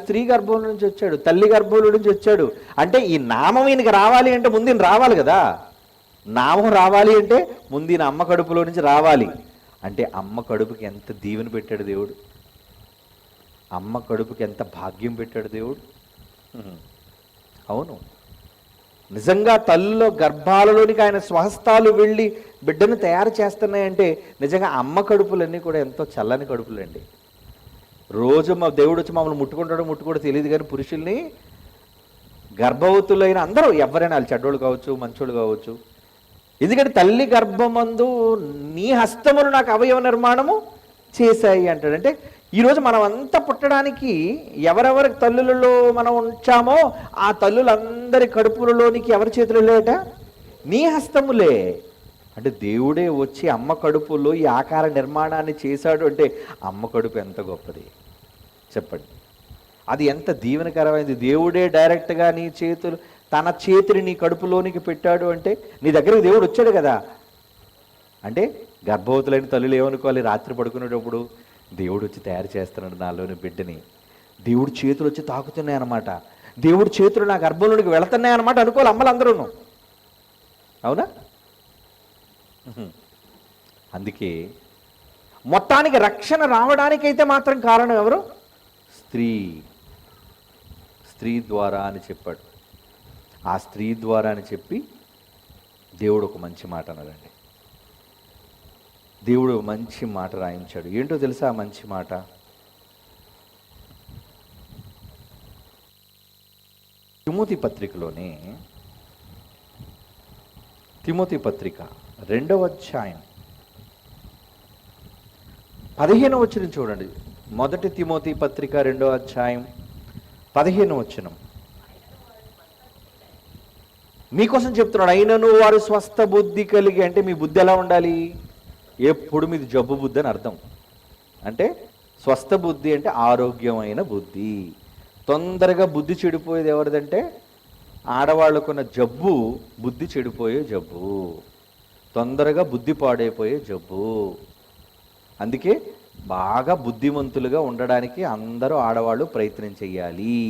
స్త్రీ గర్భంలో నుంచి వచ్చాడు, తల్లి గర్భంలో నుంచి వచ్చాడు. అంటే ఈ నామం ఈయనకి రావాలి అంటే ముందు ఈయన రావాలి కదా. నామం రావాలి అంటే ముందు ఈయన అమ్మ కడుపులో నుంచి రావాలి. అంటే అమ్మ కడుపుకి ఎంత దీవెన పెట్టాడు దేవుడు, అమ్మ కడుపుకి ఎంత భాగ్యం పెట్టాడు దేవుడు. అవును, నిజంగా తల్లిలో గర్భాలలోనికి ఆయన స్వహస్తాలు వెళ్ళి బిడ్డను తయారు చేస్తున్నాయంటే నిజంగా అమ్మ కడుపులన్నీ కూడా ఎంతో చల్లని కడుపులండి. రోజు మా దేవుడు వచ్చి మమ్మల్ని ముట్టుకుంటాడో తెలియదు, కానీ పురుషుల్ని గర్భవతులైన అందరూ ఎవరైనా వాళ్ళు చెడ్డోళ్ళు కావచ్చు, మంచోళ్ళు కావచ్చు, ఎందుకంటే తల్లి గర్భమందు నీ హస్తములు నాకు అవయవ నిర్మాణము చేశాయి అంటాడు. అంటే ఈరోజు మనం అంతా పుట్టడానికి ఎవరెవరి తల్లులలో మనం ఉంచామో ఆ తల్లులందరి కడుపులలోనికి ఎవరి చేతులు లేట? నీ హస్తములే. అంటే దేవుడే వచ్చి అమ్మ కడుపులో ఈ ఆకార నిర్మాణాన్ని చేశాడు అంటే అమ్మ కడుపు ఎంత గొప్పది చెప్పండి. అది ఎంత దీవెనకరమైనది. దేవుడే డైరెక్ట్గా నీ చేతులు, తన చేతిని నీ కడుపులోనికి పెట్టాడు అంటే నీ దగ్గరికి దేవుడు వచ్చాడు కదా. అంటే గర్భవతులైన తల్లులు ఏమనుకోవాలి, రాత్రి పడుకునేటప్పుడు దేవుడు వచ్చి తయారు చేస్తున్నాడు నాలోని బిడ్డని, దేవుడి చేతులు వచ్చి తాకుతున్నాయి అన్నమాట, దేవుడి చేతులు నా గర్భంలోనికి వెళుతున్నాయి అన్నమాట అనుకోవాలి అమ్మలందరూ. అవునా? అందుకే మొత్తానికి రక్షణ రావడానికైతే మాత్రం కారణం ఎవరు? స్త్రీ ద్వారా అని చెప్పాడు. ఆ స్త్రీ ద్వారా అని చెప్పి దేవుడు ఒక మంచి మాట అన్నాడండి. దేవుడు మంచి మాట రాయించాడు. ఏంటో తెలుసా ఆ మంచి మాట? తిమోతి పత్రికలోనే, తిమోతి పత్రిక 2వ అధ్యాయం 15వ వచనం చూడండి. 1 తిమోతి పత్రిక 2వ అధ్యాయం 15వ వచనం మీకోసం చెప్తున్నాడు. అయినను వారు స్వస్థ బుద్ధి కలిగి, అంటే మీ బుద్ధి ఎలా ఉండాలి? ఎప్పుడు మీది జబ్బు బుద్ధి అని అర్థం. అంటే స్వస్థ బుద్ధి అంటే ఆరోగ్యమైన బుద్ధి. తొందరగా బుద్ధి చెడిపోయేది ఎవరిదంటే ఆడవాళ్ళకున్న జబ్బు, బుద్ధి చెడిపోయే జబ్బు, తొందరగా బుద్ధి పాడైపోయే జబ్బు. అందుకే బాగా బుద్ధిమంతులుగా ఉండడానికి అందరూ ఆడవాళ్ళు ప్రయత్నం చెయ్యాలి.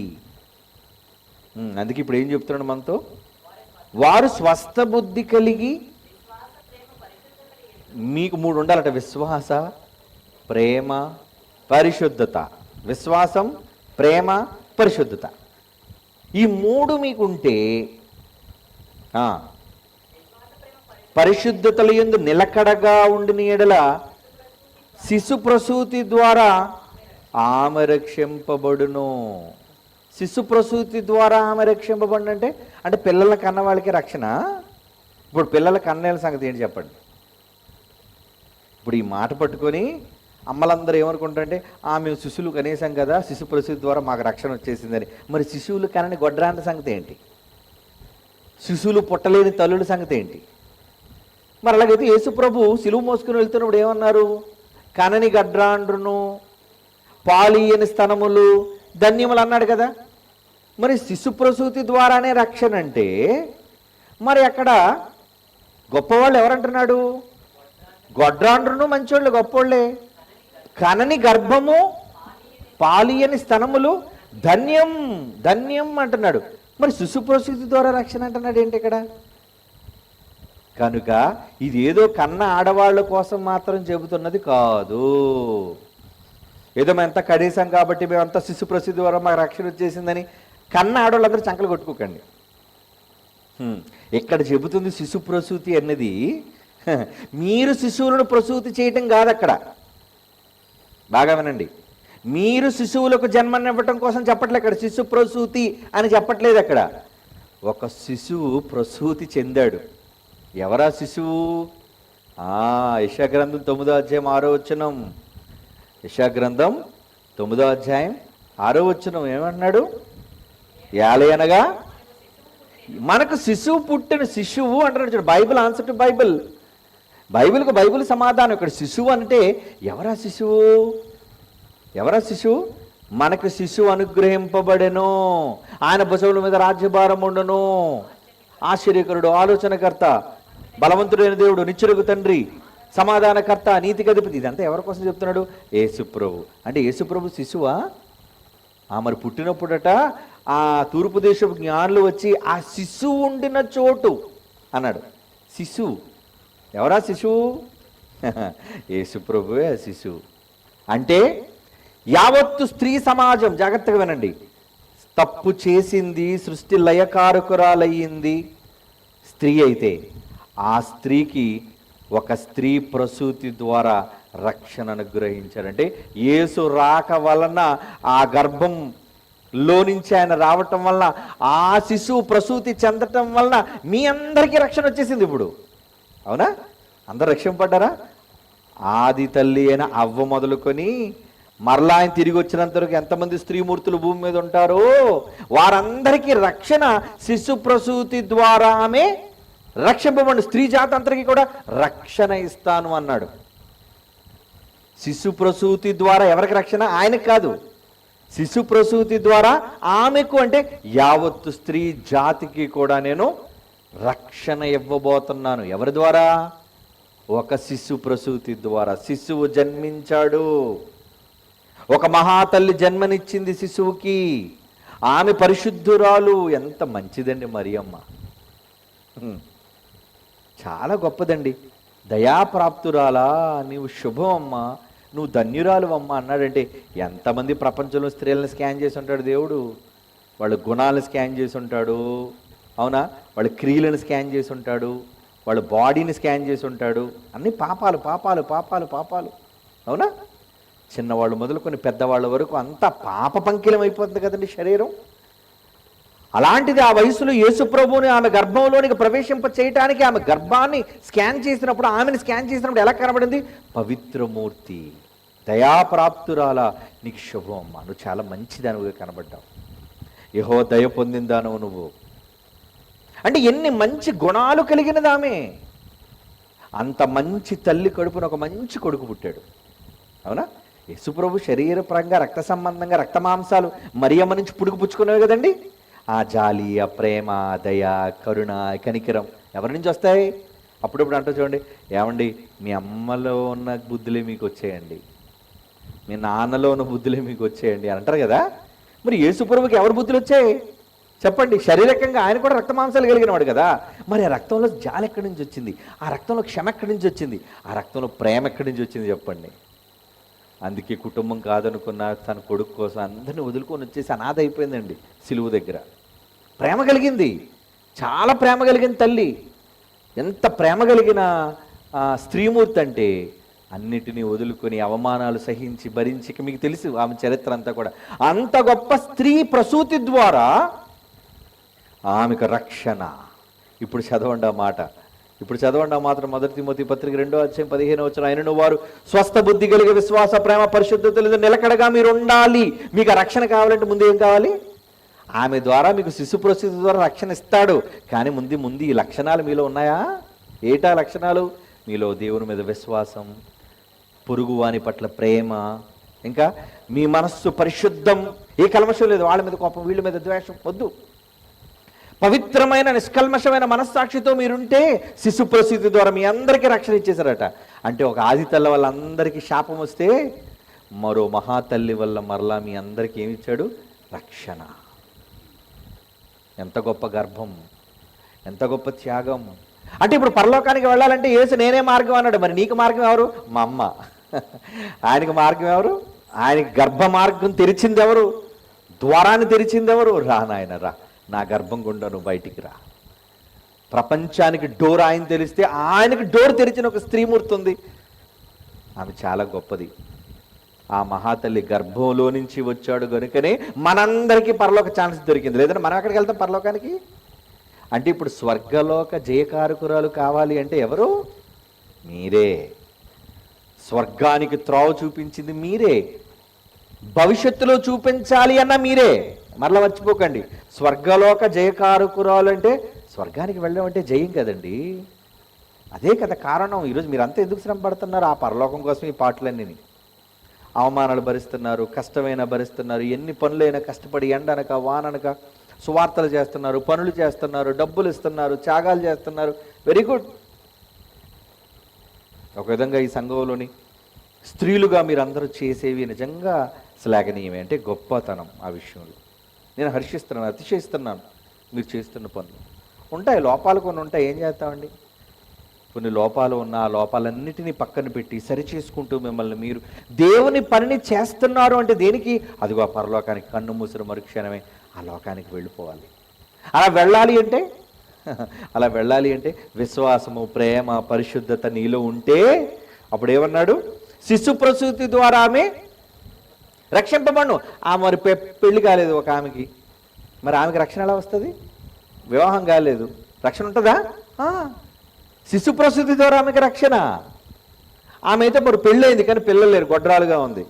అందుకే ఇప్పుడు ఏం చెప్తున్నాడు మనతో? వారు స్వస్థ బుద్ధి కలిగి, మీకు 3 ఉండాలట: విశ్వాస, ప్రేమ, పరిశుద్ధత. విశ్వాసం, ప్రేమ, పరిశుద్ధత. ఈ 3 మీకుంటే పరిశుద్ధతల యందు నిలకడగా ఉండిన ఎడల శిశు ప్రసూతి ద్వారా ఆమె రక్షింపబడును. శిశు ప్రసూతి ద్వారా ఆమె రక్షింపబడినంటే అంటే పిల్లల కన్న వాళ్ళకి రక్షణ. ఇప్పుడు పిల్లల కన్నేల సంగతి ఏంటి చెప్పండి? ఇప్పుడు ఈ మాట పట్టుకొని అమ్మలందరూ ఏమనుకుంటారంటే మేము శిశువులు కనేసాం కదా, శిశు ప్రసూతి ద్వారా మాకు రక్షణ వచ్చేసిందని. మరి శిశువులు కనని గొడ్రాంటి సంగతి ఏంటి? శిశువులు పుట్టలేని తల్లుల సంగతి ఏంటి? మరి అలాగైతే యేసు ప్రభు సిలువ మోసుకుని వెళ్తున్నప్పుడు ఏమన్నారు? కనని గడ్రాండ్రును పాలియని స్తనములు ధన్యములు అన్నాడు కదా. మరి శిశు ప్రసూతి ద్వారానే రక్షణ అంటే మరి అక్కడ గొప్పవాళ్ళు ఎవరంటున్నాడు? గొడ్రాండ్రును మంచోళ్ళు గొప్పోళ్ళే. కనని గర్భము పాలియని స్తనములు ధన్యం ధన్యం అంటున్నాడు. మరి శిశు ప్రసూతి ద్వారా రక్షణ అంటున్నాడు ఏంటి ఇక్కడ? కనుక ఇది ఏదో కన్న ఆడవాళ్ళ కోసం మాత్రం చెబుతున్నది కాదు. ఏదో మేమంతా కడేసాం కాబట్టి మేమంతా శిశు ప్రసూతి ద్వారా మాకు రక్షణ వచ్చేసిందని కన్న ఆడవాళ్ళందరూ చంకలు కొట్టుకోకండి. ఇక్కడ చెబుతుంది శిశు ప్రసూతి అన్నది మీరు శిశువులను ప్రసూతి చేయటం కాదు. అక్కడ బాగా వినండి, మీరు శిశువులకు జన్మనివ్వటం కోసం చెప్పట్లేదు. అక్కడ శిశు ప్రసూతి అని చెప్పట్లేదు. అక్కడ ఒక శిశువు ప్రసూతి చెందాడు. ఎవరా శిశువు? యెషయా గ్రంథం 9వ అధ్యాయం 6వ వచనం. యెషయా గ్రంథం 9వ అధ్యాయం 6వ వచనం ఏమన్నాడు? యాలయనగా మనకు శిశువు పుట్టిన, శిశువు అంటున్నాడు చూడు. బైబిల్ ఆన్సర్ టు బైబిల్, బైబిల్కు బైబిల్ సమాధానం. ఇక్కడ శిశువు అంటే ఎవరా శిశువు? ఎవరా శిశువు? మనకు శిశువు అనుగ్రహింపబడెను, ఆయన భుజముల మీద రాజ్యభారం ఉండును, ఆశ్చర్యకరుడు, ఆలోచనకర్త, బలవంతుడైన దేవుడు, నిత్యుడగు తండ్రి, సమాధానకర్త, నీతికి అధిపతి. ఇదంతా ఎవరి కోసం చెప్తున్నాడు? యేసుప్రభు. అంటే యేసుప్రభు శిశువా? మరి పుట్టినప్పుడట ఆ తూర్పు దేశపు జ్ఞానులు వచ్చి ఆ శిశువు ఉండిన చోటు అన్నాడు. శిశువు ఎవరా శిశువు? యేసు ప్రభువే ఆ శిశువు. అంటే యావత్తు స్త్రీ సమాజం, జాగ్రత్తగా వినండి, తప్పు చేసింది, సృష్టి లయకారకురాలయ్యింది స్త్రీ అయితే ఆ స్త్రీకి ఒక స్త్రీ ప్రసూతి ద్వారా రక్షణ అనుగ్రహించాడంటే యేసు రాక వలన ఆ గర్భంలో నుంచి ఆయన రావటం వలన ఆ శిశువు ప్రసూతి చెందటం వలన మీ అందరికీ రక్షణ వచ్చేసింది ఇప్పుడు. అవునా? అందరు రక్షింపడ్డారా? ఆది తల్లి అయిన అవ్వ మొదలుకొని మరలా ఆయన తిరిగి వచ్చినంత వరకు ఎంతమంది స్త్రీమూర్తులు భూమి మీద ఉంటారో వారందరికీ రక్షణ శిశు ప్రసూతి ద్వారా ఆమె రక్షింపబడి స్త్రీ జాతి అంతరికి కూడా రక్షణ ఇస్తాను అన్నాడు. శిశు ప్రసూతి ద్వారా ఎవరికి రక్షణ? ఆయనకు కాదు, శిశు ప్రసూతి ద్వారా ఆమెకు, అంటే యావత్తు స్త్రీ జాతికి కూడా నేను రక్షణ ఇవ్వబోతున్నాను. ఎవరి ద్వారా? ఒక శిశు ప్రసూతి ద్వారా. శిశువు జన్మించాడు, ఒక మహాతల్లి జన్మనిచ్చింది శిశువుకి. ఆమె పరిశుద్ధురాలు. ఎంత మంచిదండి మరియమ్మ, చాలా గొప్పదండి. దయాప్రాప్తురాలా, నీవు శుభం అమ్మా, నువ్వు ధన్యురాలు అమ్మ అన్నాడంటే ఎంతమంది ప్రపంచంలో స్త్రీలను స్కాన్ చేసి ఉంటాడు దేవుడు. వాళ్ళ గుణాలను స్కాన్ చేసి ఉంటాడు, అవునా? వాళ్ళ క్రియలను స్కాన్ చేసి ఉంటాడు, వాళ్ళ బాడీని స్కాన్ చేసి ఉంటాడు. అన్ని పాపాలు పాపాలు పాపాలు పాపాలు, అవునా? చిన్నవాళ్ళు మొదలుకొని పెద్దవాళ్ళ వరకు అంతా పాప పంకిలం అయిపోతుంది కదండి శరీరం. అలాంటిది ఆ వయసులో యేసు ప్రభువుని ఆమె గర్భంలోనికి ప్రవేశింప చేయటానికి ఆమె గర్భాన్ని స్కాన్ చేసినప్పుడు, ఆమెను స్కాన్ చేసినప్పుడు ఎలా కనబడింది? పవిత్రమూర్తి, దయాప్రాప్తురాలా, నీకు శుభం అమ్మా, నువ్వు చాలా మంచిదానివిగా కనబడ్డావు, యెహోవా దయ పొందిందాను నువ్వు. అంటే ఎన్ని మంచి గుణాలు కలిగినది ఆమె. అంత మంచి తల్లి కడుపున ఒక మంచి కొడుకు పుట్టాడు. అవునా? యేసుప్రభు శరీరపరంగా రక్త సంబంధంగా రక్త మాంసాలు మరియమ్మ నుంచి పుచ్చుకునేవి కదండి. ఆ జాలి, ఆ ప్రేమ, దయ, కరుణ, కనికరం ఎవరి నుంచి వస్తాయి? అప్పుడప్పుడు అంటూ చూడండి, ఏమండి మీ అమ్మలో ఉన్న బుద్ధులే మీకు వచ్చేయండి, మీ నాన్నలో ఉన్న బుద్ధులే మీకు వచ్చేయండి అని అంటారు కదా. మరి యేసుప్రభుకి ఎవరి బుద్ధులు వచ్చాయి చెప్పండి? శరీరకంగా ఆయన కూడా రక్త మాంసాలు కలిగిన వాడు కదా. మరి ఆ రక్తంలో జాలి ఎక్కడి నుంచి వచ్చింది? ఆ రక్తంలో క్షమ ఎక్కడి నుంచి వచ్చింది? ఆ రక్తంలో ప్రేమ ఎక్కడి నుంచి వచ్చింది చెప్పండి? అందుకే కుటుంబం కాదనుకున్న తన కొడుకు కోసం అందరిని వదులుకొని వచ్చేసి అనాథ అయిపోయిందండి సిలువు దగ్గర. ప్రేమ కలిగింది, చాలా ప్రేమ కలిగిన తల్లి. ఎంత ప్రేమ కలిగిన స్త్రీమూర్తి అంటే అన్నిటినీ వదులుకొని అవమానాలు సహించి భరించి, మీకు తెలుసు ఆమె చరిత్ర అంతా కూడా. అంత గొప్ప స్త్రీ ప్రసూతి ద్వారా ఆమెకు రక్షణ. ఇప్పుడు చదవండి ఆ మాట, ఇప్పుడు చదవండి ఆ మాత్రం. 1 తిమోతి పత్రిక 2:15 ఆయనను వారు స్వస్థ బుద్ధి కలిగే విశ్వాస, ప్రేమ, పరిశుద్ధత నిలకడగా మీరు ఉండాలి. మీకు ఆ రక్షణ కావాలంటే ముందు ఏం కావాలి? ఆమె ద్వారా మీకు శిశు ప్రసూతి ద్వారా రక్షణ ఇస్తాడు. కానీ ముందు ఈ లక్షణాలు మీలో ఉన్నాయా? ఏటా లక్షణాలు? మీలో దేవుని మీద విశ్వాసం, పొరుగువాని పట్ల ప్రేమ, ఇంకా మీ మనస్సు పరిశుద్ధం, ఏ కల్మషం లేదు, వాళ్ళ మీద కోపం, వీళ్ళ మీద ద్వేషం వద్దు. పవిత్రమైన నిష్కల్మషమైన మనస్సాక్షితో మీరుంటే శిశు ప్రసూతి ద్వారా మీ అందరికీ రక్షణ ఇచ్చేశారట. అంటే ఒక ఆది తల్లి వాళ్ళందరికీ శాపం వస్తే మరో మహాతల్లి వల్ల మరలా మీ అందరికీ ఏమి ఇచ్చాడు? రక్షణ. ఎంత గొప్ప గర్భం, ఎంత గొప్ప త్యాగం. అంటే ఇప్పుడు పరలోకానికి వెళ్ళాలంటే యేసు నేనే మార్గం అన్నాడు. మరి నీకు మార్గం ఎవరు? మా అమ్మ. ఆయనకు మార్గం ఎవరు? ఆయనకి గర్భ మార్గం తెరిచింది ఎవరు? ద్వారాన్ని తెరిచింది ఎవరు? రా నాయన రా, నా గర్భం గుండా నువ్వు బయటికి రా. ప్రపంచానికి డోర్ ఆయన తెలిస్తే ఆయనకి డోర్ తెరిచిన ఒక స్త్రీమూర్తి ఉంది. ఆమె చాలా గొప్పది. ఆ మహాతల్లి గర్భంలో నుంచి వచ్చాడు కనుకనే మనందరికీ పరలోక ఛాన్స్ దొరికింది. లేదంటే మనం ఎక్కడికి వెళ్తాం పరలోకానికి? అంటే ఇప్పుడు స్వర్గలోక జయకారకురాలు కావాలి అంటే ఎవరు? మీరే. స్వర్గానికి త్రోవ చూపించింది మీరే, భవిష్యత్తులో చూపించాలి అన్న మీరే. మరలా మర్చిపోకండి, స్వర్గలోక జయకారకురాలు అంటే స్వర్గానికి వెళ్ళడం అంటే జయం కదండి. అదే కదా కారణం. ఈరోజు మీరంతా ఎందుకు శ్రమ పడుతున్నారు? ఆ పరలోకం కోసం ఈ పాటలన్నీ. అవమానాలు భరిస్తున్నారు, కష్టమైన భరిస్తున్నారు, ఎన్ని పనులైనా కష్టపడి ఎండనక వాననక సువార్తలు చేస్తున్నారు, పనులు చేస్తున్నారు, డబ్బులు ఇస్తున్నారు, త్యాగాలు చేస్తున్నారు. Very good. ఒక విధంగా ఈ సంఘంలోని స్త్రీలుగా మీరందరూ చేసేవి నిజంగా శ్లాఘనీయమే అంటే గొప్పతనం. ఆ విషయంలో నేను హర్షిస్తున్నాను, అతిశయిస్తున్నాను మీరు చేస్తున్న పనులు. ఉంటాయి లోపాలు, కొన్ని ఉంటాయి, ఏం చేస్తామండి? కొన్ని లోపాలు ఉన్న ఆ లోపాలన్నిటినీ పక్కన పెట్టి సరి చేసుకుంటూ మిమ్మల్ని మీరు దేవుని పనిని చేస్తున్నారు అంటే దేనికి? అదిగో ఆ పరలోకానికి కన్ను మూసిన మరుక్షణమే ఆ లోకానికి వెళ్ళిపోవాలి. అలా వెళ్ళాలి అంటే అలా వెళ్ళాలి అంటే విశ్వాసము, ప్రేమ, పరిశుద్ధత నీలో ఉంటే అప్పుడు ఏమన్నాడు? శిశు ప్రసూతి ద్వారా ఆమె రక్షింపబడును. ఆ మరి పెళ్లి కాలేదు ఒక ఆమెకి, మరి ఆమెకి రక్షణ ఎలా వస్తుంది? వివాహం కాలేదు, రక్షణ ఉంటుందా? శిశు ప్రసూతి ద్వారా ఆమెకి రక్షణ. ఆమె అయితే మరి పెళ్ళయింది కానీ పిల్లలు లేరు, గొడ్రాలుగా ఉంది,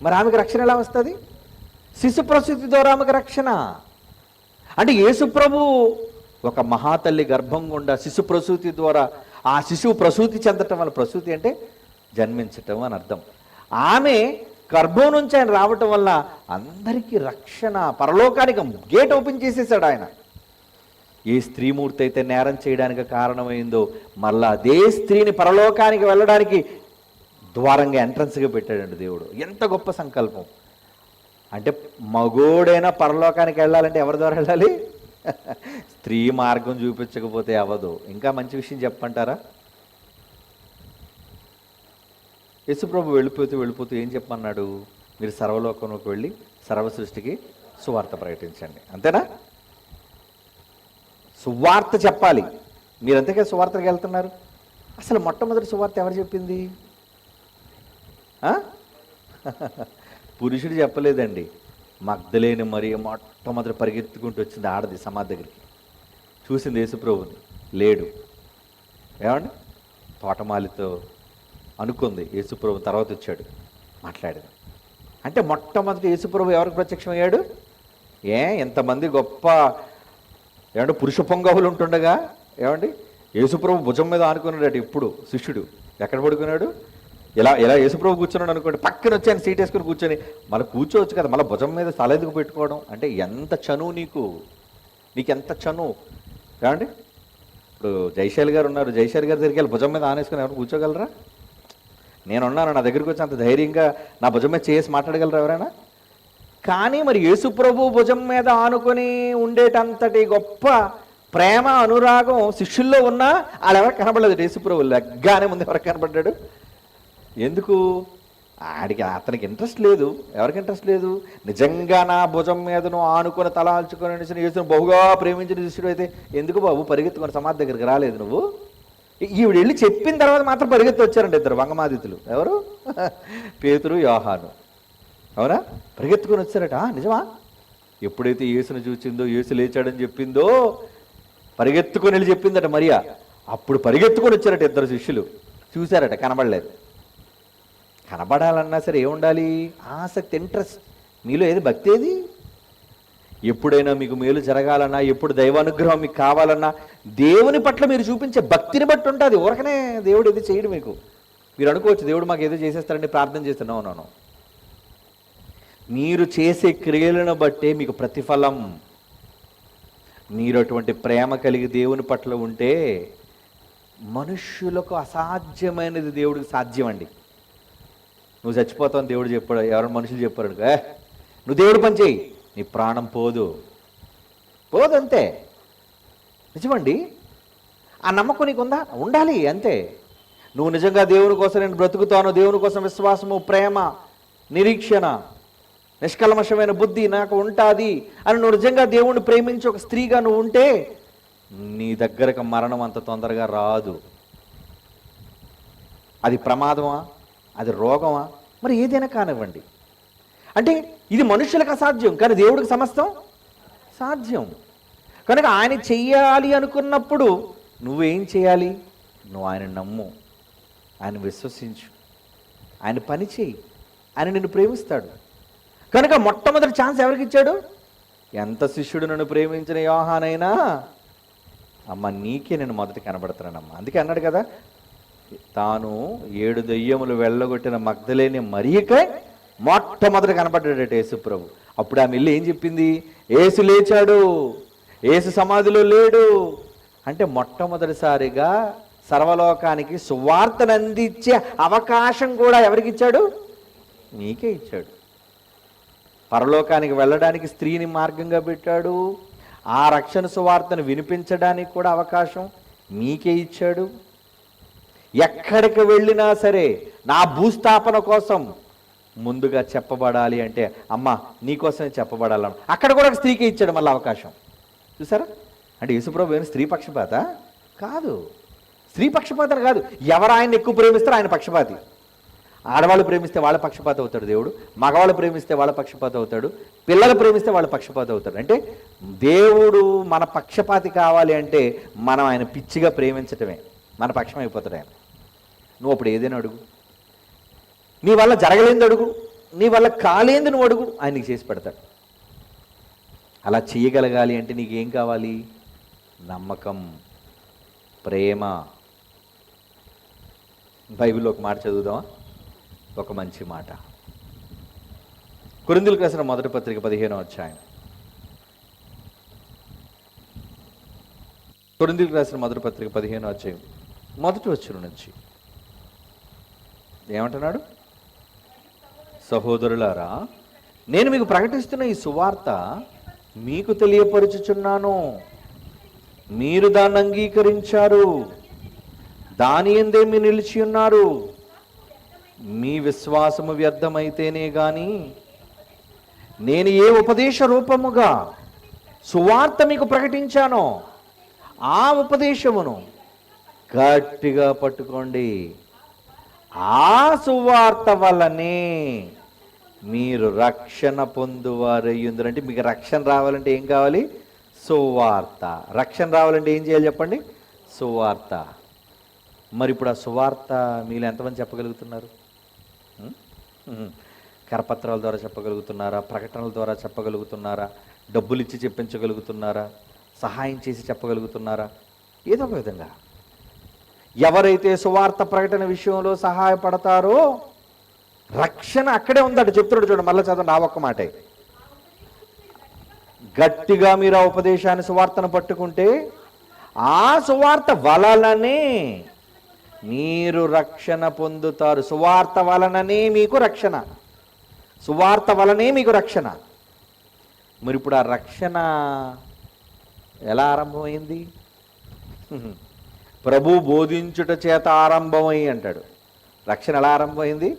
మరి ఆమెకి రక్షణ ఎలా వస్తుంది? శిశు ప్రసూతి ద్వారా ఆమెకి రక్షణ. అంటే యేసుప్రభు ఒక మహాతల్లి గర్భం గుండా శిశు ప్రసూతి ద్వారా ఆ శిశువు ప్రసూతి చెందటం వల్ల, ప్రసూతి అంటే జన్మించటం అని అర్థం, ఆమె గర్భం నుంచి ఆయన రావటం వల్ల అందరికీ రక్షణ, పరలోకానికి గేట్ ఓపెన్ చేసేసాడు ఆయన. ఏ స్త్రీమూర్తి అయితే నేరం చేయడానికి కారణమైందో మళ్ళా అదే స్త్రీని పరలోకానికి వెళ్ళడానికి ద్వారంగా ఎంట్రన్స్గా పెట్టాడండి దేవుడు. ఎంత గొప్ప సంకల్పం! అంటే మగోడైనా పరలోకానికి వెళ్ళాలంటే ఎవరి ద్వారా వెళ్ళాలి? స్త్రీ మార్గం చూపించకపోతే అవ్వదు. ఇంకా మంచి విషయం చెప్పంటారా? యేసుప్రభు వెళ్ళిపోతూ ఏం చెప్పమన్నాడు? మీరు సర్వలోకంలోకి వెళ్ళి సర్వ సృష్టికి సువార్త ప్రకటించండి. అంతేనా? సువార్త చెప్పాలి. మీరంతకే సువార్తకి వెళ్తున్నారు. అసలు మొట్టమొదటి సువార్త ఎవరు చెప్పింది? పురుషుడు చెప్పలేదండి. మగ్దలేని మరియ మొట్టమొదటి పరిగెత్తుకుంటూ వచ్చింది ఆడది సమాధి దగ్గరికి. చూసింది యేసుప్రభుని, లేడు. ఏమండి? తోటమాలితో అనుకుంది. యేసుప్రభు తర్వాత వచ్చాడు, మాట్లాడాడు. అంటే మొట్టమొదటి యేసుప్రభు ఎవరికి ప్రత్యక్షమయ్యాడు? ఎంతమంది గొప్ప ఏమంటే పురుష పొంగవులు ఉంటుండగా ఏమండి యేసుప్రభు భుజం మీద ఆనుకున్నాడు. ఇప్పుడు శిష్యుడు ఎక్కడ పడుకున్నాడు? ఇలా యేసుప్రభు కూర్చున్నాడు అనుకోండి, పక్కన వచ్చి ఆయన సీట్ వేసుకుని కూర్చొని మళ్ళీ కూర్చోవచ్చు కదా, మళ్ళీ భుజం మీద తలెందుకు పెట్టుకోవడం? అంటే ఎంత చనువు నీకెంత చనువు! ఏమండి ఇప్పుడు జైశాలి గారు ఉన్నారు, జైశాలి గారి దగ్గరికి వెళ్ళి భుజం మీద ఆనేసుకుని ఎవరు కూర్చోగలరా? నేనున్నాను, నా దగ్గరికి వచ్చి అంత ధైర్యంగా నా భుజం మీద చేసి మాట్లాడగలరా ఎవరైనా? కానీ మరి యేసుప్రభు భుజం మీద ఆనుకొని ఉండేటంతటి గొప్ప ప్రేమ, అనురాగం శిష్యుల్లో ఉన్నా వాళ్ళెవరు కనబడలేదు. యేసుప్రభు లెగ్గానే ముందు ఎవరికి కనబడ్డాడు? ఎందుకు? అతనికి ఇంట్రెస్ట్ లేదు. ఎవరికి ఇంట్రెస్ట్ లేదు? నిజంగా నా భుజం మీదను ఆనుకొని తలాల్చుకొని యేసును బహుగా ప్రేమించిన శిష్యుడు అయితే ఎందుకు బాబు పరిగెత్తుకొని సమాధి దగ్గరికి రాలేదు నువ్వు? ఈవిడ వెళ్ళి చెప్పిన తర్వాత మాత్రం పరిగెత్తి వచ్చారండి ఇద్దరు వంగమాదితులు. ఎవరు? పేతురు, యోహాను. అవునా? పరిగెత్తుకొని వచ్చారట. నిజమా? ఎప్పుడైతే యేసును చూచిందో, యేసు లేచాడని చెప్పిందో, పరిగెత్తుకొని వెళ్ళి చెప్పిందట మరియా. అప్పుడు పరిగెత్తుకొని వచ్చారట ఇద్దరు శిష్యులు. చూశారట, కనబడలేదు. కనబడాలన్నా సరే ఏముండాలి? ఆసక్తి, ఇంట్రెస్ట్. మీలో ఏది భక్తి? ఏది? ఎప్పుడైనా మీకు మేలు జరగాలన్నా, ఎప్పుడు దైవానుగ్రహం మీకు కావాలన్నా దేవుని పట్ల మీరు చూపించే భక్తిని బట్టి ఉంటుంది. ఊరకనే దేవుడు ఏది చేయడు మీకు. మీరు అనుకోవచ్చు దేవుడు మాకు ఏదో చేసేస్తారని ప్రార్థన చేస్తున్నాను. మీరు చేసే క్రియలను బట్టే మీకు ప్రతిఫలం. మీరు అటువంటి ప్రేమ కలిగి దేవుని పట్ల ఉంటే మనుష్యులకు అసాధ్యమైనది దేవుడికి సాధ్యం అండి. నువ్వు చచ్చిపోతావు అని దేవుడు చెప్పాడు, ఎవరైనా మనుషులు చెప్పారు, నువ్వు దేవుడు పని చేయి, నీ ప్రాణం పోదు అంతే. నిజమండి. ఆ నమ్మకం నీకు ఉందా? ఉండాలి అంతే. నువ్వు నిజంగా దేవుని కోసం నేను బ్రతుకుతాను, దేవుని కోసం విశ్వాసము, ప్రేమ, నిరీక్షణ, నిష్కల్మషమైన బుద్ధి నాకు ఉంటుంది అని నువ్వు నిజంగా దేవుణ్ణి ప్రేమించి ఒక స్త్రీగా నువ్వు ఉంటే నీ దగ్గరకు మరణం అంత తొందరగా రాదు. అది ప్రమాదమా? అది రోగమా? మరి ఏదైనా కానివ్వండి. అంటే ఇది మనుషులకు అసాధ్యం, కానీ దేవుడికి సమస్తం సాధ్యం. కనుక ఆయన చెయ్యాలి అనుకున్నప్పుడు నువ్వేం చేయాలి? నువ్వు ఆయన నమ్ము, ఆయన విశ్వసించు, ఆయన పని చేయి, ఆయన నిన్ను ప్రేమిస్తాడు. కనుక మొట్టమొదటి ఛాన్స్ ఎవరికి ఇచ్చాడు? ఎంత శిష్యుడు నన్ను ప్రేమించిన యోహానైనా, అమ్మ నీకే నేను మొదటి కనబడుతున్నానమ్మా. అందుకే అన్నాడు కదా, తాను 7 దెయ్యములు వెళ్ళగొట్టిన మగ్దలేని మరియకై మొట్టమొదటి కనబడ్డాడట యేసుప్రభు. అప్పుడు ఆమె వెళ్ళి ఏం చెప్పింది? యేసు లేచాడు, యేసు సమాధిలో లేడు అంటే మొట్టమొదటిసారిగా సర్వలోకానికి సువార్తను అందించే అవకాశం కూడా ఎవరికి ఇచ్చాడు? నీకే ఇచ్చాడు. పరలోకానికి వెళ్ళడానికి స్త్రీని మార్గంగా పెట్టాడు. ఆ రక్షణ సువార్తను వినిపించడానికి కూడా అవకాశం మీకే ఇచ్చాడు. ఎక్కడికి వెళ్ళినా సరే నా భూస్థాపన కోసం ముందుగా చెప్పబడాలి అంటే అమ్మ నీకోసమే చెప్పబడాలను, అక్కడ కూడా ఒక స్త్రీకి ఇచ్చాడు మళ్ళీ అవకాశం. చూసారా? అంటే యేసుప్రభు ఏమైనా స్త్రీ పక్షపాత కాదు, స్త్రీ పక్షపాతం కాదు. ఎవరు ఆయన్ని ఎక్కువ ప్రేమిస్తారో ఆయన పక్షపాతి. ఆడవాళ్ళు ప్రేమిస్తే వాళ్ళ పక్షపాతం అవుతాడు దేవుడు, మగవాళ్ళు ప్రేమిస్తే వాళ్ళ పక్షపాతం అవుతాడు, పిల్లలు ప్రేమిస్తే వాళ్ళ పక్షపాతం అవుతాడు. అంటే దేవుడు మన పక్షపాతి కావాలి అంటే మనం ఆయన పిచ్చిగా ప్రేమించటమే మన పక్షం అయిపోతాడు ఆయన. నువ్వు అప్పుడు ఏదైనా అడుగు, నీ వల్ల జరగలేంది అడుగు, నీ వల్ల కాలేంది నువ్వు అడుగు, ఆయన నీకు చేసి పెడతాడు. అలా చేయగలగాలి అంటే నీకేం కావాలి? నమ్మకం, ప్రేమ. బైబిల్లో ఒక మాట చదువుదామా? ఒక మంచి మాట. కొరింథీయులకు రాసిన మొదటి పత్రిక 15వ అధ్యాయం. కొరింథీయులకు రాసిన మొదటి పత్రిక 15వ అధ్యాయం మొదటి వచనం నుంచి ఏమంటున్నాడు? సహోదరులారా, నేను మీకు ప్రకటిస్తున్న ఈ సువార్త మీకు తెలియపరుచుచున్నాను, మీరు దాన్ని అంగీకరించారు, దాని యందే మీరు నిలిచి ఉన్నారు. మీ విశ్వాసము వ్యర్థమైతేనే గాని నేను ఏ ఉపదేశ రూపముగా సువార్త మీకు ప్రకటించానో ఆ ఉపదేశమును గట్టిగా పట్టుకోండి. ఆ సువార్త వల్లనే మీరు రక్షణ పొందువారయ్యుందరు. అంటే మీకు రక్షణ రావాలంటే ఏం కావాలి? సువార్త. రక్షణ రావాలంటే ఏం చేయాలి చెప్పండి? సువార్త. మరి ఇప్పుడు ఆ సువార్త మీరు ఎంతమంది చెప్పగలుగుతున్నారు? కరపత్రాల ద్వారా చెప్పగలుగుతున్నారా? ప్రకటనల ద్వారా చెప్పగలుగుతున్నారా? డబ్బులు ఇచ్చి చెప్పించగలుగుతున్నారా? సహాయం చేసి చెప్పగలుగుతున్నారా? ఏదో ఒక విధంగా ఎవరైతే సువార్త ప్రకటన విషయంలో సహాయపడతారో రక్షణ అక్కడే ఉందట. చెప్తున్నాడు చూడండి, మళ్ళీ చదవండి ఆ ఒక్క మాటే. గట్టిగా మీరు ఆ ఉపదేశాన్ని సువార్తను పట్టుకుంటే ఆ సువార్త వలననే మీరు రక్షణ పొందుతారు. సువార్త వలననే మీకు రక్షణ, సువార్త వలనే మీకు రక్షణ. మరి ఇప్పుడు ఆ రక్షణ ఎలా ఆరంభమైంది? ప్రభు బోధించుట చేత ఆరంభమై అంటాడు. రక్షణ ఎలా ఆరంభమైంది?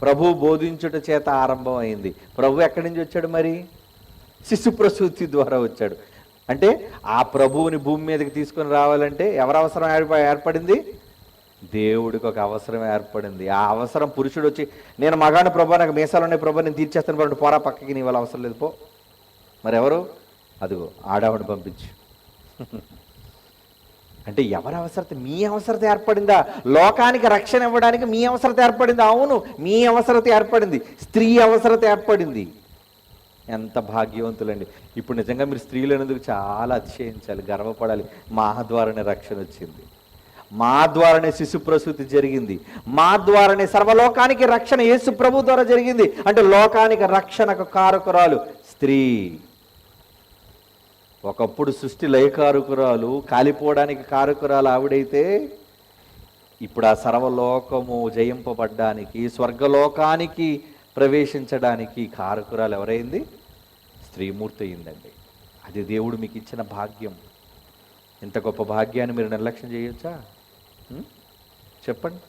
ప్రభు బోధించుట చేత ఆరంభమైంది. ప్రభు ఎక్కడి నుంచి వచ్చాడు? మరి శిశు ప్రసూతి ద్వారా వచ్చాడు. అంటే ఆ ప్రభువుని భూమి మీదకి తీసుకొని రావాలంటే ఎవరి అవసరం ఏర్పడింది? దేవుడికి ఒక అవసరం ఏర్పడింది. ఆ అవసరం పురుషుడు వచ్చి నేను మగాడిని ప్రభా, నాకు మీసాలు ఉన్నాయి ప్రభా, నేను తీర్చేస్తాను ప్రభు, పోరా పక్కకి, నీ వాళ్ళ అవసరం లేదు పో. మరి ఎవరు? అదిగో ఆడావిని పంపించు. అంటే ఎవరి అవసరత? మీ అవసరత ఏర్పడిందా? లోకానికి రక్షణ ఇవ్వడానికి మీ అవసరత ఏర్పడింది. అవును, మీ అవసరత ఏర్పడింది. స్త్రీ అవసరత ఏర్పడింది. ఎంత భాగ్యవంతులండి. ఇప్పుడు నిజంగా మీరు స్త్రీలు అనేందుకు చాలా అతిశయించాలి, గర్వపడాలి. మా ద్వారానే రక్షణ వచ్చింది, మా ద్వారానే శిశు ప్రసూతి జరిగింది, మా ద్వారానే సర్వలోకానికి రక్షణ యేసు ప్రభు ద్వారా జరిగింది. అంటే లోకానికి రక్షణకు కారకురాలు స్త్రీ. ఒకప్పుడు సృష్టి లయకారకురాలు, కాలిపోవడానికి కారకురాలు ఆవిడైతే ఇప్పుడు ఆ సర్వలోకము జయింపబడ్డానికి, స్వర్గలోకానికి ప్రవేశించడానికి కారకురాలు ఎవరైంది? స్త్రీమూర్తి అయిందండి. అది దేవుడు మీకు ఇచ్చిన భాగ్యం. ఇంత గొప్ప భాగ్యాన్ని మీరు నిర్లక్ష్యం చేయొచ్చా? చెప్పండి.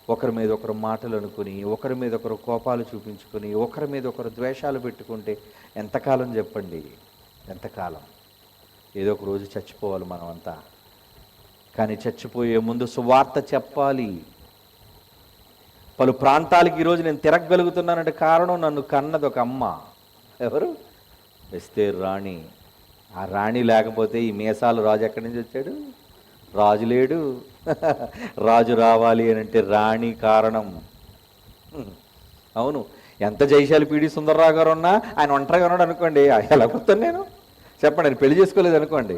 ఒకరి మీద ఒకరు మాటలు అనుకుని, ఒకరి మీద ఒకరు కోపాలు చూపించుకొని, ఒకరి మీద ఒకరు ద్వేషాలు పెట్టుకుంటే ఎంతకాలం చెప్పండి? ఎంతకాలం? ఏదో ఒక రోజు చచ్చిపోవాలి మనం అంతా. కానీ చచ్చిపోయే ముందు సువార్త చెప్పాలి. పలు ప్రాంతాలకి ఈరోజు నేను తిరగగలుగుతున్నానంటే కారణం నన్ను కన్నది ఒక అమ్మ. ఎవరు? ఎస్తేరు రాణి. ఆ రాణి లేకపోతే ఈ మీసాలు రాజు ఎక్కడి నుంచి వచ్చాడు? రాజు లేడు. రాజు రావాలి అని అంటే రాణి కారణం. అవును, ఎంత జైశాలి పీడి సుందర్రావు గారు ఉన్నా ఆయన ఒంటరిగా ఉన్నాడు అనుకోండి, ఎలా కొత్తాను నేను చెప్పండి. ఆయన పెళ్లి చేసుకోలేదు అనుకోండి,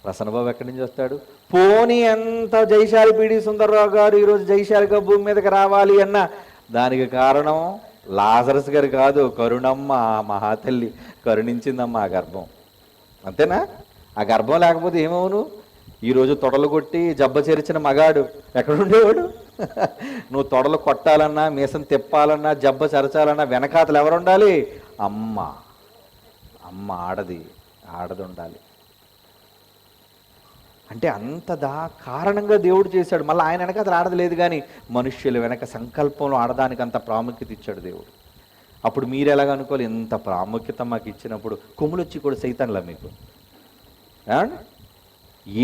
ప్రసన్నబాబు ఎక్కడి నుంచి వస్తాడు? పోనీ ఎంత జైశాలి పీడి సుందర్రావు గారు ఈరోజు జైశాలిగా భూమి మీదకి రావాలి అన్న దానికి కారణం లాజరస్ గారు కాదు, కరుణమ్మ, మహాతల్లి కరుణించిందమ్మ ఆ గర్భం. అంతేనా? ఆ గర్భం లేకపోతే ఏమవును? ఈరోజు తొడలు కొట్టి జబ్బ చేర్చిన మగాడు ఎక్కడుండేవాడు? నువ్వు తొడలు కొట్టాలన్నా, మీసం తిప్పాలన్నా, జబ్బ చరచాలన్నా వెనకాతలు ఎవరు ఉండాలి? అమ్మ. అమ్మ ఆడది ఉండాలి. అంటే అంత కారణంగా దేవుడు చేశాడు. మళ్ళీ ఆయన వెనక అది ఆడది లేదు, కానీ మనుష్యుల వెనక సంకల్పంలో ఆడదానికి అంత ప్రాముఖ్యత ఇచ్చాడు దేవుడు. అప్పుడు మీరు ఎలాగ అనుకోవాలి? ఇంత ప్రాముఖ్యత మాకు ఇచ్చినప్పుడు కొమ్ములు వచ్చి కూడా సైతాన్లా మీకు?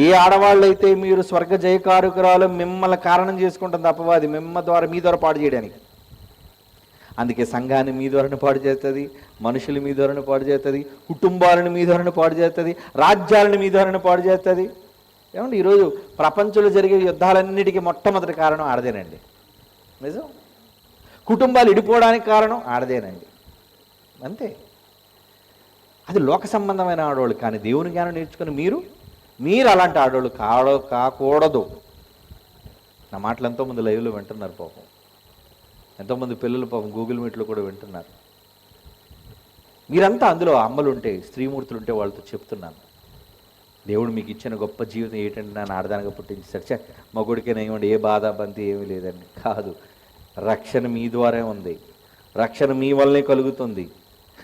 ఏ ఆడవాళ్ళైతే మీరు స్వర్గ జయకారుకురాలు మిమ్మల్ని కారణం చేసుకుంటుంది అపవాది, మీ ద్వారా పాడు చేయడానికి. అందుకే సంఘాన్ని మీ ద్వారానే పాడు చేస్తుంది, మనుషులు మీ ద్వారానే పాడు చేస్తుంది, కుటుంబాలను మీ ద్వారానే పాడు చేస్తుంది, రాజ్యాలను మీ ద్వారానే పాడు చేస్తుంది. ఏమండి, ఈరోజు ప్రపంచంలో జరిగే యుద్ధాలన్నిటికీ మొట్టమొదటి కారణం ఆడదేనండి. నిజం. కుటుంబాలు ఇడిపోవడానికి కారణం ఆడదేనండి. అంతే. అది లోక సంబంధమైన ఆడవాళ్ళు. కానీ దేవుని జ్ఞానం నేర్చుకుని మీరు అలాంటి ఆడవాళ్ళు కాకూడదు. నా మాటలు ఎంతోమంది లైవ్లో వింటున్నారు పాపం. ఎంతోమంది పిల్లలు పాపం గూగుల్ మీట్లో కూడా వింటున్నారు. మీరంతా అందులో అమ్మలు ఉంటే, స్త్రీమూర్తులు ఉంటే వాళ్ళతో చెప్తున్నాను, దేవుడు మీకు ఇచ్చిన గొప్ప జీవితం ఏంటంటే నన్ను ఆడదానిగా పుట్టించారు. మగుడికైనా ఏమండి ఏ బాధ బంతి ఏమీ లేదండి. కాదు, రక్షణ మీ ద్వారా ఉంది, రక్షణ మీ వల్లనే కలుగుతుంది.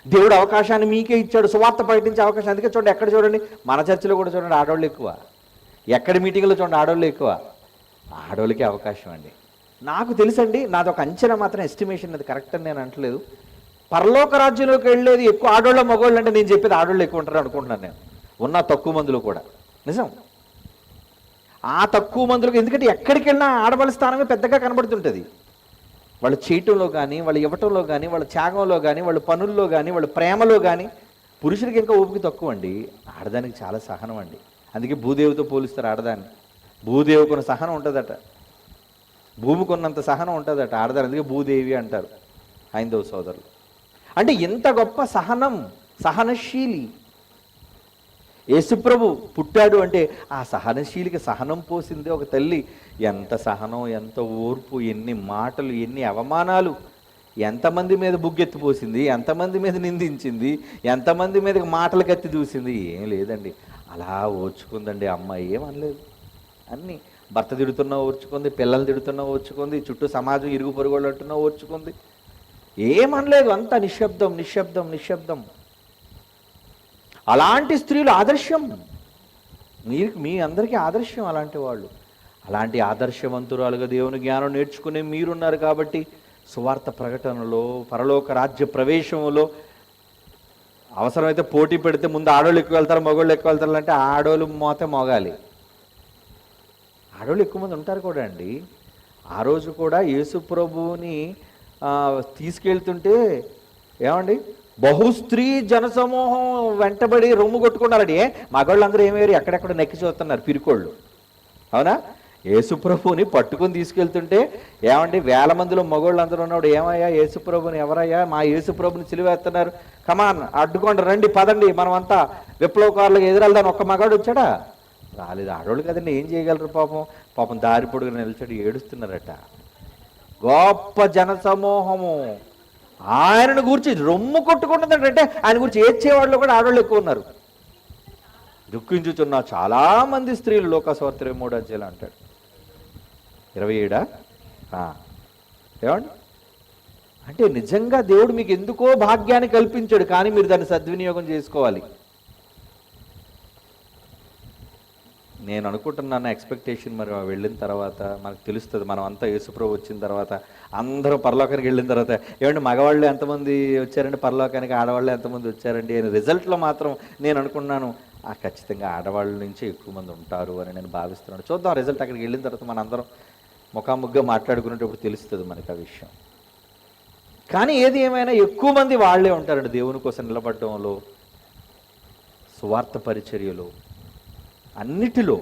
దేవుడు అవకాశాన్ని మీకే ఇచ్చాడు, సువార్త ప్రకటించే అవకాశం. అందుకే చూడండి, ఎక్కడ చూడండి, మన చర్చిలో కూడా చూడండి ఆడవాళ్ళు ఎక్కువ, ఎక్కడి మీటింగ్లో చూడండి ఆడవాళ్ళు ఎక్కువ. ఆడవాళ్ళకి అవకాశం అండి. నాకు తెలుసండి, నాది ఒక అంచనా మాత్రం, ఎస్టిమేషన్, అది కరెక్ట్ అని నేను అంటలేదు. పరలోక రాజ్యంలోకి వెళ్ళేది ఎక్కువ ఆడవాళ్ళ మగవాళ్ళు అంటే నేను చెప్పేది ఆడవాళ్ళు ఎక్కువ ఉంటారు అనుకుంటున్నాను నేను, ఉన్న తక్కువ మందిలో కూడా. నిజం. ఆ తక్కువ మందిలో, ఎందుకంటే ఎక్కడికి వెళ్ళినా ఆడవాళ్ళ స్థానమే పెద్దగా కనబడుతుంటుంది. వాళ్ళు చేయటంలో కానీ, వాళ్ళు ఇవ్వటంలో కానీ, వాళ్ళ త్యాగంలో కానీ, వాళ్ళ పనుల్లో కానీ, వాళ్ళ ప్రేమలో కానీ. పురుషుడికి ఇంకా ఓపిక తక్కువ అండి, ఆడదానికి చాలా సహనం అండి. అందుకే భూదేవితో పోలిస్తారు ఆడదాన్ని. భూదేవికున్న సహనం ఉంటుందట, భూమికి ఉన్నంత సహనం ఉంటుందట ఆడదాని. అందుకే భూదేవి అంటారు హైందవ సోదరులు. అంటే ఎంత గొప్ప సహనం, సహనశీలి. యేసుప్రభు పుట్టాడు అంటే ఆ సహనశీలికి సహనం పోసింది ఒక తల్లి. ఎంత సహనం, ఎంత ఓర్పు, ఎన్ని మాటలు, ఎన్ని అవమానాలు, ఎంతమంది మీద బుగ్గెత్తి పోసింది, ఎంతమంది మీద నిందించింది, ఎంతమంది మీద మాటలు కత్తి దూసింది. ఏం లేదండి, అలా ఓర్చుకుందండి అమ్మాయి. ఏమనలేదు. అన్నీ భర్త తిడుతున్నా ఓర్చుకుంది, పిల్లలు తిడుతున్నా ఓర్చుకుంది, చుట్టూ సమాజం ఇరుగు పొరుగుళ్ళు అంటున్నా ఓర్చుకుంది. ఏమనలేదు. అంత నిశ్శబ్దం, నిశ్శబ్దం, నిశ్శబ్దం. అలాంటి స్త్రీలు ఆదర్శం. మీ అందరికీ ఆదర్శం అలాంటి వాళ్ళు. అలాంటి ఆదర్శవంతురాలుగా దేవుని జ్ఞానం నేర్చుకునే మీరున్నారు కాబట్టి సువార్త ప్రకటనలో, పరలోక రాజ్య ప్రవేశంలో అవసరమైతే పోటీ పెడితే ముందు ఆడవాళ్ళు ఎక్కువ వెళ్తారు, మగవాళ్ళు ఎక్కువ వెళ్తారు అంటే ఆడవాళ్ళు మోతే మోగాలి. ఆడవాళ్ళు ఎక్కువ మంది ఉంటారు కూడా అండి. ఆ రోజు కూడా యేసు ప్రభువుని తీసుకెళ్తుంటే ఏమండి, బహుస్త్రీ జనసమూహం వెంటబడి రొమ్ము కొట్టుకున్నారని. మగవాళ్ళందరూ ఏమయ్యారు, ఎక్కడెక్కడ నెక్కి చూస్తున్నారు పిరికోళ్ళు. అవునా? యేసుప్రభుని పట్టుకుని తీసుకెళ్తుంటే ఏమండి, వేల మందిలో మగవాళ్ళందరూ ఉన్నప్పుడు ఏమయ్యా, యేసుప్రభుని ఎవరయ్యా, మా యేసుప్రభుని సిలువేస్తున్నారు, కమాన్ అడ్డుకోండి, రండి, పదండి, మనం అంతా విప్లవకారులకు ఎదురెళ్దాని. ఒక్క మగాడు వచ్చాడా? రాలేదు. ఆడవాళ్ళు కదండి, ఏం చేయగలరు? పాపం దారి పొడుగున నిలిచాడు, ఏడుస్తున్నారట. గొప్ప జనసమూహము ఆయనను గురించి రొమ్ము కొట్టుకుంటుందంటే ఆయన గురించి ఏడ్చేవాళ్ళు కూడా ఆడవాళ్ళు ఎక్కువ ఉన్నారు. దుఃఖించుచున్న చాలా మంది స్త్రీలు లోకసువార్త 23వ అధ్యాయంలో అంటాడు. 27 ఏమండి, అంటే నిజంగా దేవుడు మీకు ఎందుకో భాగ్యాన్ని కల్పించాడు, కానీ మీరు దాన్ని సద్వినియోగం చేసుకోవాలి. నేను అనుకుంటున్నాను ఎక్స్పెక్టేషన్, మరి వెళ్ళిన తర్వాత మనకు తెలుస్తుంది. మనం అంతా యేసుప్రభు వచ్చిన తర్వాత అందరూ పరలోకానికి వెళ్ళిన తర్వాత ఏమంటే మగవాళ్ళు ఎంతమంది వచ్చారండి పరలోకానికి, ఆడవాళ్ళు ఎంతమంది వచ్చారండి అని రిజల్ట్లో మాత్రం నేను అనుకున్నాను ఖచ్చితంగా ఆడవాళ్ళ నుంచి ఎక్కువ మంది ఉంటారు అని నేను భావిస్తున్నాను. చూద్దాం రిజల్ట్. అక్కడికి వెళ్ళిన తర్వాత మన అందరం ముఖాముఖిగా మాట్లాడుకునేటప్పుడు తెలుస్తుంది మనకు ఆ విషయం. కానీ ఏది ఏమైనా ఎక్కువ మంది వాళ్ళే ఉంటారండి దేవుని కోసం నిలబడటంలో, సువార్త పరిచర్యలో, అన్నిటిలో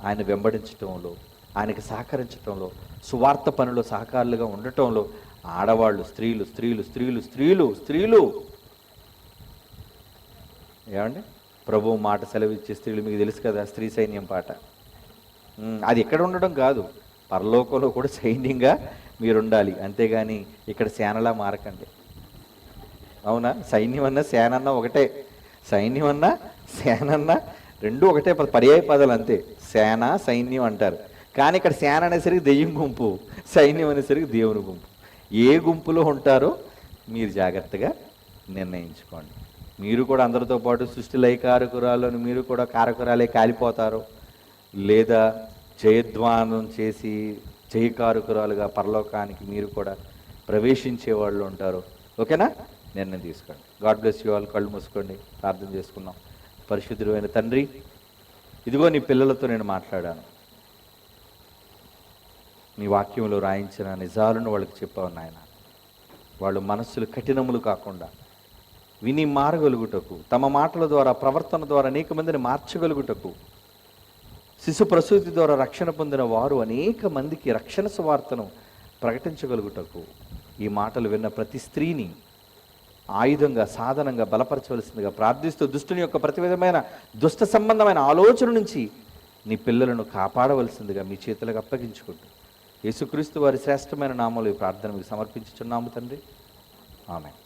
ఆయన వెంబడించటంలో, ఆయనకి సహకరించటంలో, సువార్త పనిలో సహకారులుగా ఉండటంలో ఆడవాళ్ళు, స్త్రీలు. ఏమండి, ప్రభువు మాట సెలవిచ్చే స్త్రీలు మీకు తెలుసు కదా, స్త్రీ సైన్యం పాట. అది ఎక్కడ ఉండడం కాదు, పరలోకంలో కూడా సైన్యంగా మీరు ఉండాలి. అంతేగాని ఇక్కడ సేనలా మారకండి. అవునా? సైన్యం అన్నా సేనన్నా ఒకటే, సైన్యం అన్నా సేనన్నా రెండు ఒకటే పర్యాయ పదాలు అంతే. సేన సైన్యం అంటారు, కానీ ఇక్కడ సేన అనేసరికి దెయ్యం గుంపు, సైన్యం అనేసరికి దేవుని గుంపు. ఏ గుంపులో ఉంటారో మీరు జాగ్రత్తగా నిర్ణయించుకోండి. మీరు కూడా అందరితో పాటు సృష్టి లయకారకురాలు అని మీరు కూడా కారకురాలే కాలిపోతారు, లేదా జయధ్వానం చేసి జయకారకురాలుగా పరలోకానికి మీరు కూడా ప్రవేశించే వాళ్ళు ఉంటారు. ఓకేనా? నిర్ణయం తీసుకోండి. God bless you all. కళ్ళు మూసుకోండి, ప్రార్థన చేసుకుందాం. పరిశుద్ధుడైన తండ్రి, ఇదిగో నీ పిల్లలతో నేను మాట్లాడాను. నీ వాక్యంలో రాయించిన నిజాలను వాళ్ళకి చెప్పావు నాయన. వాళ్ళు మనస్సులు కఠినములు కాకుండా విని మారగలుగుటకు, తమ మాటల ద్వారా ప్రవర్తన ద్వారా అనేక మందిని మార్చగలుగుటకు, శిశు ప్రసూతి ద్వారా రక్షణ పొందిన వారు అనేక మందికి రక్షణ సువార్తను ప్రకటించగలుగుటకు ఈ మాటలు విన్న ప్రతి స్త్రీని ఆయుధంగా, సాధనంగా బలపరచవలసిందిగా ప్రార్థిస్తూ, దుష్టుని యొక్క ప్రతి విధమైన దుష్ట సంబంధమైన ఆలోచన నుంచి నీ పిల్లలను కాపాడవలసిందిగా మీ చేతులకు అప్పగించుకుంటూ యేసుక్రీస్తు వారి శ్రేష్టమైన నామములో ఈ ప్రార్థన మీకు సమర్పించుచున్నాము తండ్రి. ఆమేన్.